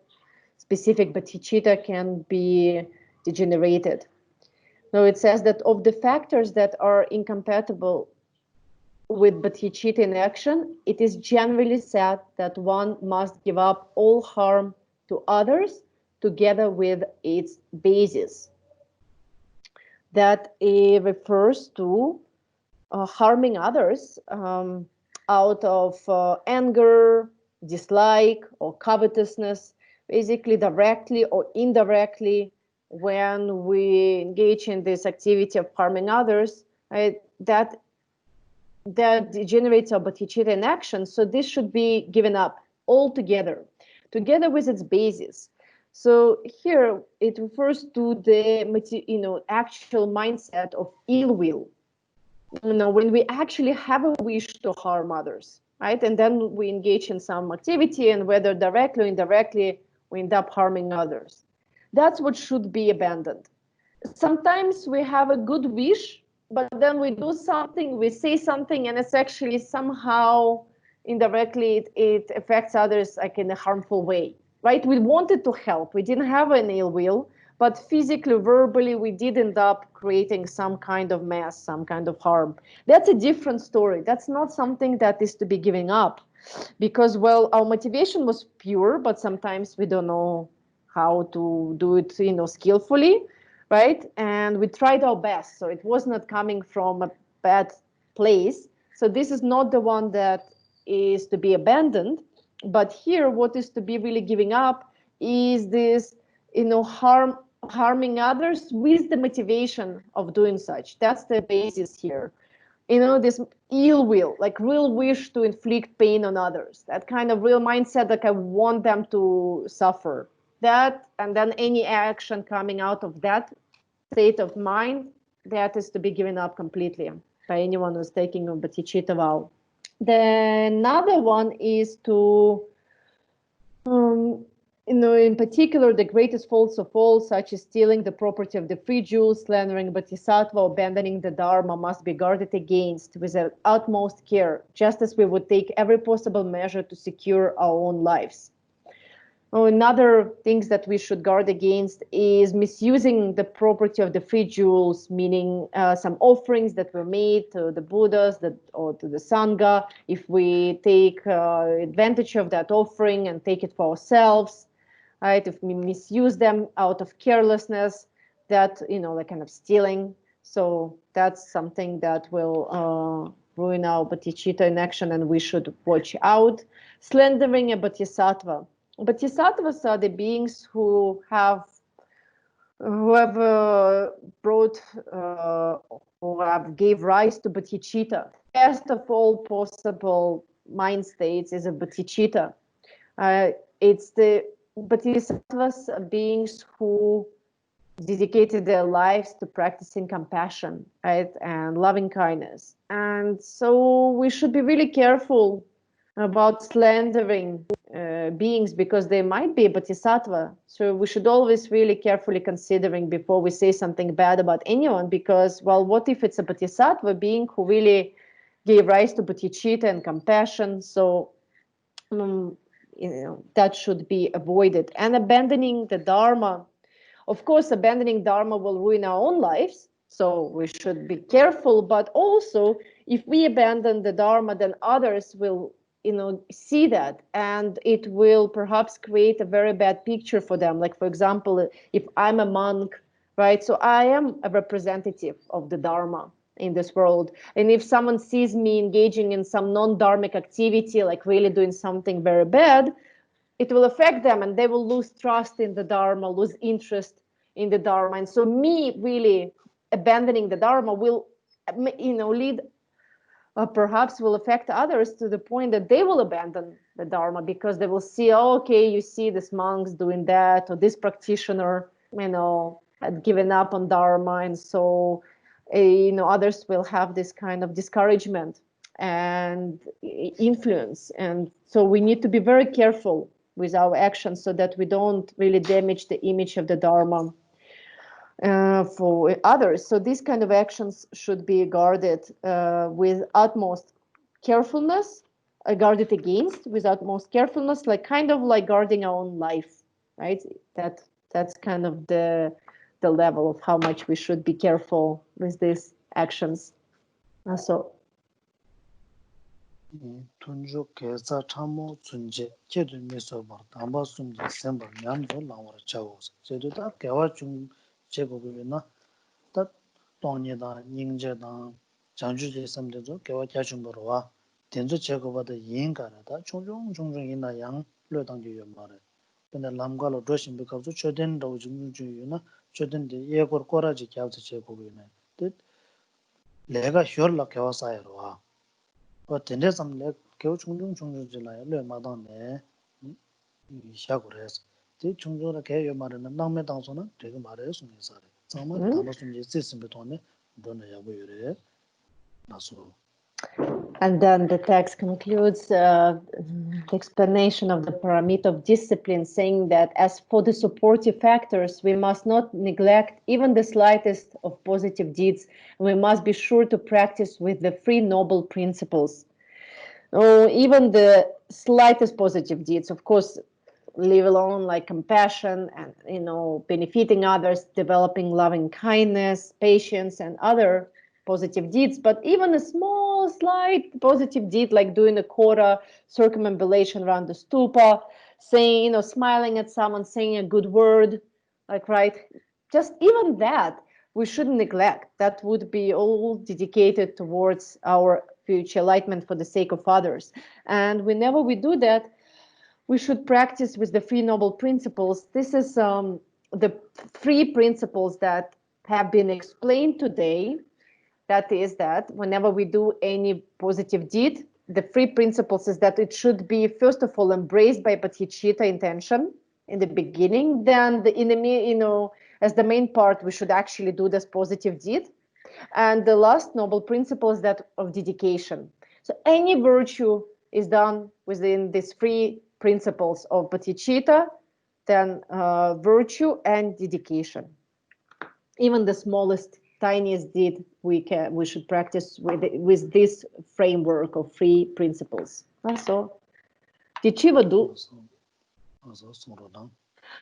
specific bodhicitta can be degenerated. So it says that of the factors that are incompatible with bodhicitta in action, it is generally said that one must give up all harm to others together with its basis. That refers to harming others out of anger, dislike, or covetousness, basically directly or indirectly. When we engage in this activity of harming others, right, that generates our bodhicitta in action. So this should be given up altogether, together with its basis. So here it refers to the actual mindset of ill will. When we actually have a wish to harm others, right, and then we engage in some activity, and whether directly or indirectly, we end up harming others. That's what should be abandoned. Sometimes we have a good wish, but then we do something, we say something, and it's actually somehow indirectly it affects others like in a harmful way, right? We wanted to help, we didn't have an ill will, but physically, verbally, we did end up creating some kind of mess, some kind of harm. That's a different story. That's not something that is to be given up, because, well, our motivation was pure, but sometimes we don't know how to do it, skillfully, right? And we tried our best, so it was not coming from a bad place. So this is not the one that is to be abandoned. But here, what is to be really giving up is this, harming others with the motivation of doing such. That's the basis here. This ill will, like real wish to inflict pain on others, that kind of real mindset, like I want them to suffer. That, and then any action coming out of that state of mind, that is to be given up completely by anyone who's taking a bodhicitta vow. Another one is to in particular, the greatest faults of all, such as stealing the property of the free jewels, slandering bodhisattva, abandoning the dharma, must be guarded against with the utmost care, just as we would take every possible measure to secure our own lives. Another things that we should guard against is misusing the property of the free jewels, meaning some offerings that were made to the Buddhas or to the Sangha. If we take advantage of that offering and take it for ourselves, right? If we misuse them out of carelessness, that, like kind of stealing. So that's something that will ruin our bodhicitta in action, and we should watch out. Slandering a bodhisattva. Bodhisattvas are the beings who have brought, who have gave rise to bodhicitta. Best of all possible mind states is a bodhicitta. It's the bodhisattvas are beings who dedicated their lives to practicing compassion, right, and loving kindness. And so we should be really careful about slandering beings, because they might be a bodhisattva. So we should always really carefully considering before we say something bad about anyone, because, well, what if it's a bodhisattva being who really gave rise to bodhicitta and compassion? So that should be avoided. And abandoning the dharma. Of course, abandoning dharma will ruin our own lives, so we should be careful. But also, if we abandon the dharma, then others will see that, and it will perhaps create a very bad picture for them. Like, for example, if I'm a monk right? So I am a representative of the Dharma in this world. And if someone sees me engaging in some non-dharmic activity, like really doing something very bad, it will affect them and they will lose trust in the Dharma, lose interest in the Dharma. And so me really abandoning the Dharma will, lead, perhaps will affect others to the point that they will abandon the Dharma because they will see, oh, okay, you see this monk's doing that, or this practitioner, had given up on Dharma. And so, others will have this kind of discouragement and influence. And so we need to be very careful with our actions so that we don't really damage the image of the Dharma for others. So these kind of actions should be guarded with utmost carefulness, guarded against with utmost carefulness, like kind of like guarding our own life, right? That's kind of the level of how much we should be careful with these actions. So. Tunjo kesa chamo sunje chedu miso bar tamba sunje sembar nyamzo langwara chawos chedu ta kewa chung chego na ta tongye da nyingje da janju je samde zo kewa kya chung barwa tenzo chego bada yin kara da chung ina yang lo dangje yo mare pena lamga lo doshin bi kapsu choden da ujung yu na choden de ye kor koraji kyawse chego na tit lega hyor la kewa sayarwa tende samle kyo chung jila le madang ne sha gores ti chung la ke yo mare na nang me dang so na de ga mare su ni sare sama tama sum ji sim be tone don ya go yore na so. And then the text concludes the explanation of the paramita of discipline, saying that as for the supportive factors, we must not neglect even the slightest of positive deeds. And we must be sure to practice with the three noble principles. Even the slightest positive deeds, of course, leave alone like compassion and, benefiting others, developing loving kindness, patience, and other positive deeds. But even a small, slight positive deed, like doing a quarter circumambulation around the stupa, saying, smiling at someone, saying a good word, like, right? Just even that, we shouldn't neglect. That would be all dedicated towards our future enlightenment for the sake of others. And whenever we do that, we should practice with the three noble principles. This is the three principles that have been explained today. That is that whenever we do any positive deed, the three principles is that it should be, first of all, embraced by bodhicitta intention in the beginning. Then, as the main part, we should actually do this positive deed. And the last noble principle is that of dedication. So any virtue is done within these three principles of bodhicitta, then virtue and dedication. Even the smallest, tiniest deed we should practice with this framework of three principles. So, Dichivadu.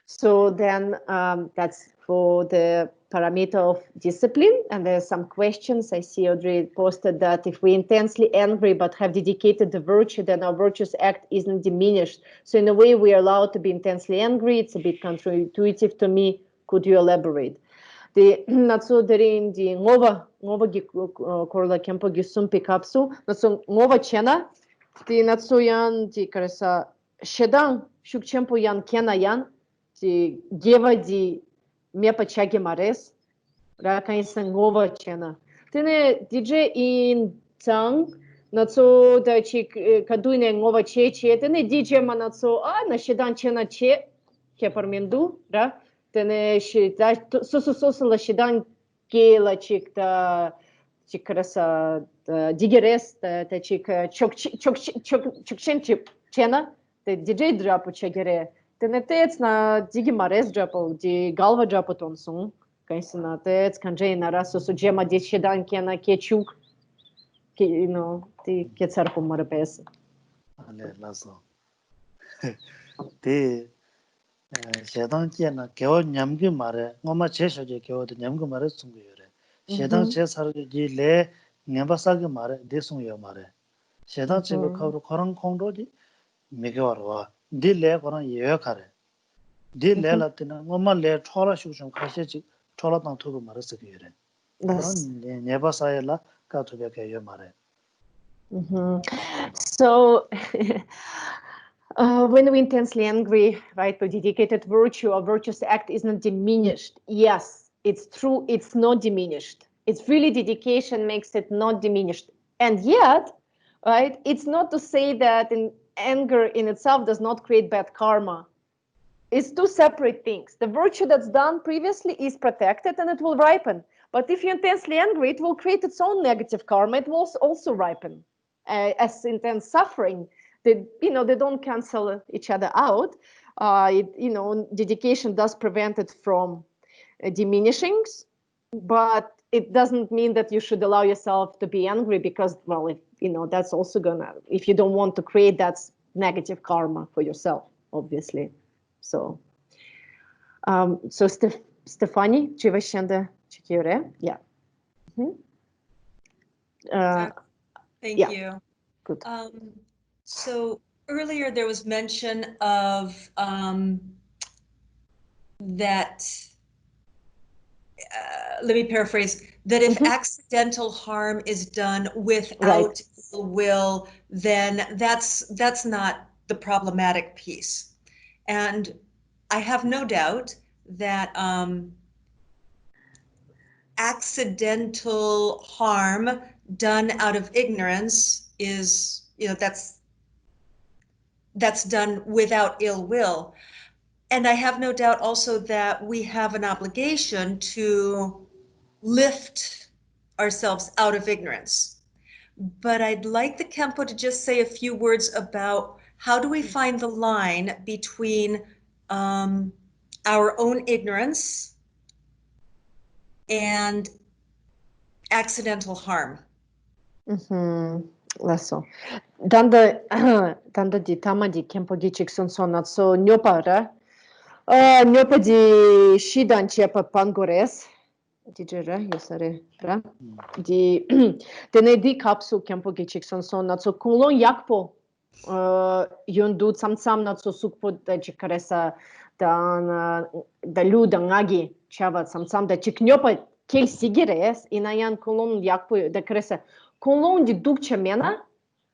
So then that's for the paramita of discipline. And there's some questions. I see Audrey posted that if we're intensely angry but have dedicated the virtue, then our virtuous act isn't diminished. So in a way, we are allowed to be intensely angry. It's a bit counterintuitive to me. Could you elaborate? The natso derin di ngova gi korla Khenpo gi sumpi kapsu natso ngova chena di natso yan di karasa shedang shukchempo yan kena yan di geva di mepa chagi mares ra kaisa ngova chena tene dj in tsang natso da chi kaduine ngova che tene dj ma natso na shedang chena che ke parmendu ra tene shi da so la shidan ke la chik ta chikrasa digeres ta chik chokchen chip chena te DJ drapo chegere tene tec na digi mares drapo di galva drapo tonsung kaisina tec kanje na raso so jema di shidan kena ke chuk ke ti ke tsarpo marapes ale laso te shedang che na kyo nyamgi mare ngoma che shoje kyo de nyamgi mare sungu yore shedang che sar ji le ngamba sa ge mare de sung yo mare shedang che be khawro khorang khong do ji me ge warwa di le korang ye khare di le la tina ngoma le thola shu chung khashe chi cholatang tuku marasa kiyore. Nyeba sayala ka tuya kaya mare. So, when we're intensely angry, right, the dedicated virtue or virtuous act is not diminished. Yes, it's true, it's not diminished. It's really dedication makes it not diminished. And yet, right, it's not to say that anger in itself does not create bad karma. It's two separate things. The virtue that's done previously is protected and it will ripen. But if you're intensely angry, it will create its own negative karma. It will also ripen as intense suffering. They don't cancel each other out. Dedication does prevent it from diminishing, but it doesn't mean that you should allow yourself to be angry because, well, that's also if you don't want to create that negative karma for yourself, obviously. So Stefani, чи ви ще не чекіре? Yeah. Thank yeah. you. Good. So earlier there was mention of that, let me paraphrase, that if accidental harm is done without ill will, then that's not the problematic piece. And I have no doubt that accidental harm done out of ignorance is, that's done without ill will. And I have no doubt also that we have an obligation to lift ourselves out of ignorance. But I'd like the Khenpo to just say a few words about how do we find the line between our own ignorance and accidental harm. Lasso. Tanda di tama di Khenpo gichik sonat so nyopara. Nyopa di shidan chepa pangores. Dijera yosare ra. Di tene di kapsu Khenpo gichik sonat so kulon yakpo. Yundu tsam nat so sukpo da chikaresa da luda ngagi chava tsam da chiknyopa kel sigires inayan kulon yakpo da kresa kulon di dukcha mena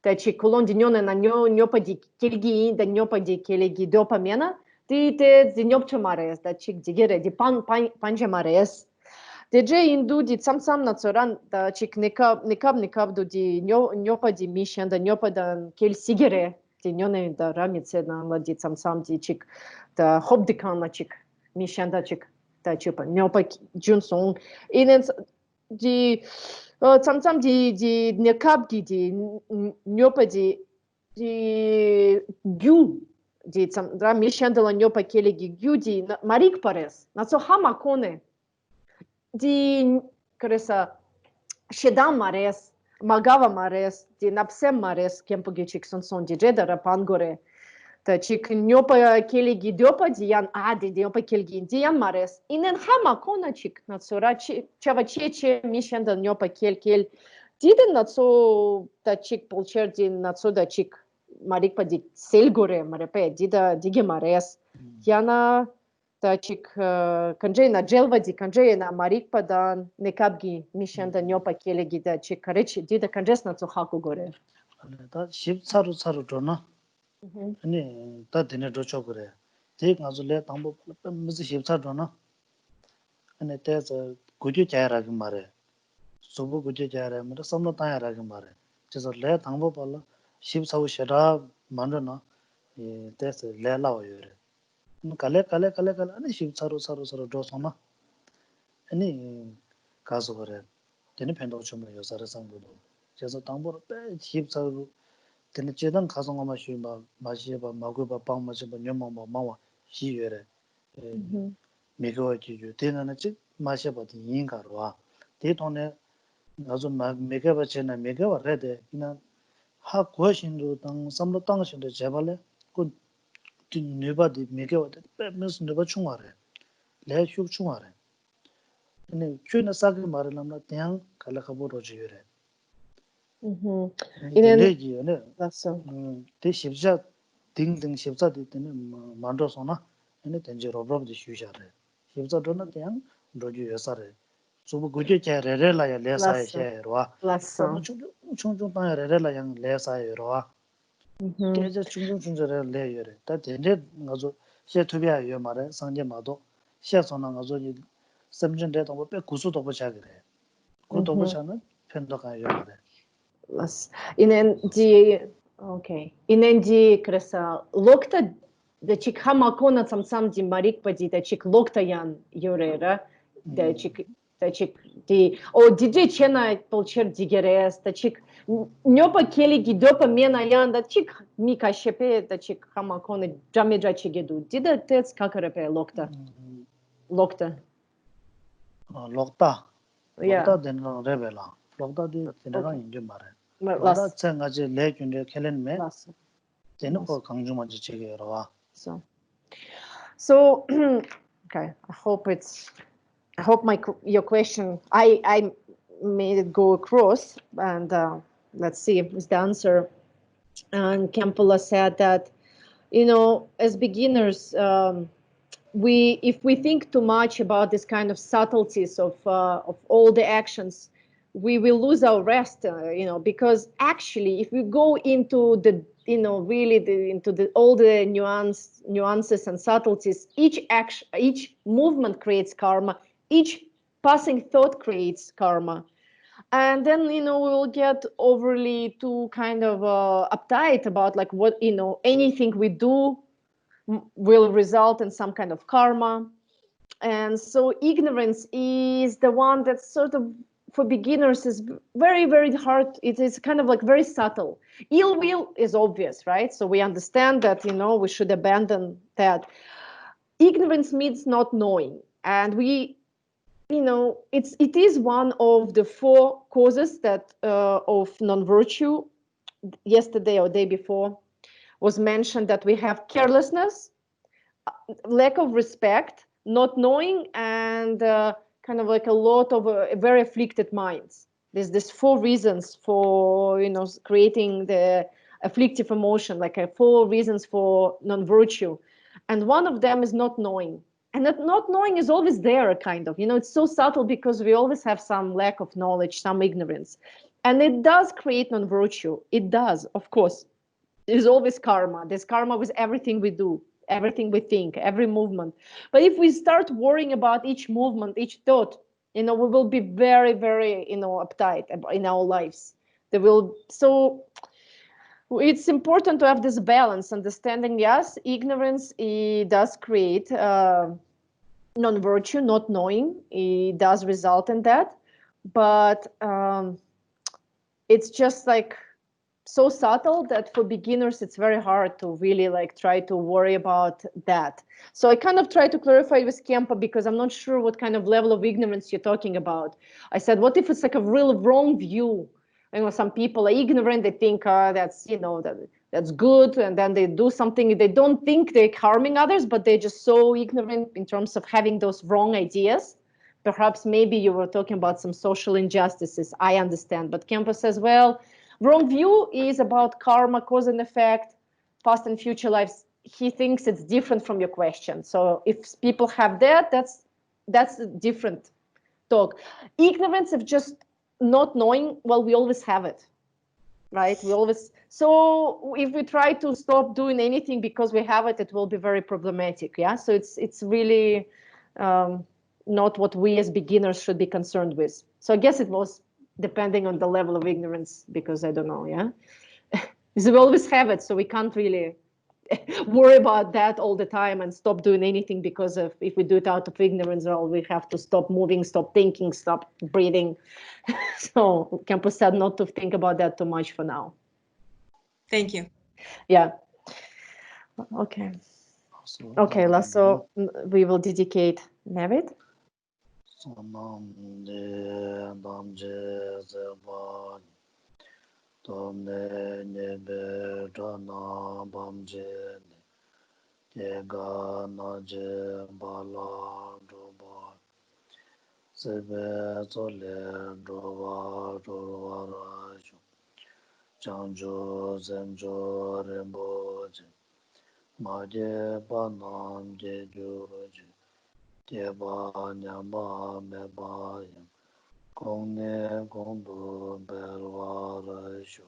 da chi kulon di nyone na nyopa di kelgi da nyopa di kelgi dopa mena di te di nyopcha mares da chik digere di panja mares Deje indu di tsam na tsoran da chik nekab do di nyopa di mission da nyopa da kel sigere di nyone da ramitse na la di tsam di chik da hob di kan na chik mission da chik da chupa nyopa junsong inen di tsam di nekab di nyopa di gyu di tsam da mission da la nyopa kele gyu di marik pares na so hama kone di крesa shedam mares magava mares di napsem mares Khenpo gichik son di jedara pangore ta chik nyopa keligi diopa di yan di nyopa kelgi di yan mares inen hama kona chik natsura chava cheche mishenda nyopa kel diden natso ta chik polcher di natso da chik marikpa di selgore marepe dida dige mares yana ta chik kanjay na jelvadi kanjay na marikpa da nekabgi mishenda nyopa kelegi da chik karechi dida kanjes na tsohaku gore. Ta shib saru dona. Ani ta dine docho gore. Te ngazu le tangbo mizi shib saru dona. Ani te za gujyo jaya ragi mare. Subu gujyo jaya ragi mare, samlo tanya ragi mare. Chisa le tangbo pala shib saru shira mandro na te za le lao yore. Kale ani shib saru doso na. Ani kazu gore. Tene pendo chumra yosare sangbo do. Chisa tangbo pe shib saru tene chedan kaso ngama shuyba, mashiba, maguyba, pangmashiba, nyomamba, mawa, shi yore. Megawa chi yu. Tena na chik mashiba di yin karwa. Te tone, nazo megawa chena, megawa rede, ina ha kuwa shindu, samlo tanga shindu jebale, ku nyuba di megawa de, pe mis nyuba chungwa re. Le shuk chungwa re. Chuy na saki mara lamla, tenyang kala kabo roji yore. Tenegi yone, te shibja ding shibja di tene mandro sona ene tenje rob di shusha re shibja dona teang roju yosare. Subu guju che rere la ya le sa ya she roa. Sama chung chung tang ya rere la yang le sa ya roa. Keja chung re le yore. Ta tende ngazo she tubya yo mare sangje ma do. She sona ngazo ni samjin de tong pe kusu do cha gre. Ku do cha na pen do ka yo mare. Okay. Inenji kresa lokta da chik hamakona sam di marikpadi da chik lokta yan yorera da chik di DJ chena polcher digeres da chik nyopa keli gidopa mena yan da chik mika shepe da chik hamakona jameja chigedu dida tets kakarepe lokta Lokta yeah den rebela. Lokta di tenera injo mare. Lokta last tsenga je le kyunde kelen me last tenpo kangjuma je chege roa. So okay, I hope your question I made it go across, and let's see is the answer. And Khenpo said that as beginners, if we think too much about this kind of subtleties of all the actions, we will lose our rest. Because actually, if we go into the really into all the nuances and subtleties, each movement creates karma, each passing thought creates karma. And then we will get overly too kind of uptight about like what anything we do will result in some kind of karma. And so ignorance is the one that's sort of for beginners is very, very hard. It is kind of like very subtle. Ill will is obvious, right? So we understand that we should abandon that. Ignorance means not knowing, and it is one of the four causes that of non-virtue. Yesterday or day before was mentioned that we have carelessness, lack of respect, not knowing, and kind of like a lot of very afflicted minds. There's four reasons for creating the afflictive emotion, like four reasons for non-virtue, and one of them is not knowing. And that not knowing is always there, kind of. It's so subtle because we always have some lack of knowledge, some ignorance, and it does create non-virtue. It does, of course. There's always karma. There's karma with everything we do, everything we think, every movement. But if we start worrying about each movement, each thought, we will be very, very, uptight in our lives. So it's important to have this balance, understanding, yes, ignorance, it does create non-virtue, not knowing. It does result in that. But it's just like so subtle that for beginners it's very hard to really like try to worry about that. So I kind of try to clarify with Khenpo because I'm not sure what kind of level of ignorance you're talking about. I said, what if it's like a real wrong view? Some people are ignorant, they think that's good, and then they do something, they don't think they're harming others, but they're just so ignorant in terms of having those wrong ideas. Perhaps maybe you were talking about some social injustices, I understand. But Khenpo says, well, wrong view is about karma, cause and effect, past and future lives. He thinks it's different from your question. So if people have that's a different talk. Ignorance of just not knowing, well, we always have it, right? So if we try to stop doing anything because we have it, it will be very problematic. Yeah. So it's really not what we as beginners should be concerned with. So I guess it was depending on the level of ignorance, because I don't know. Yeah. Because we always have it, so we can't really worry about that all the time and stop doing anything because if we do it out of ignorance, or we have to stop moving, stop thinking, stop breathing. So Khenpo said not to think about that too much for now. Thank you. Yeah. Okay. Okay, so we will dedicate Navid. Tomne nebe dana bamje yega naje bala doba sebe zole doba doba raju chanjo zenjo remboje maje banam je juroje Jeba Nyamba Meba Yam Kong Ne Kong Du Belwa Ra Shu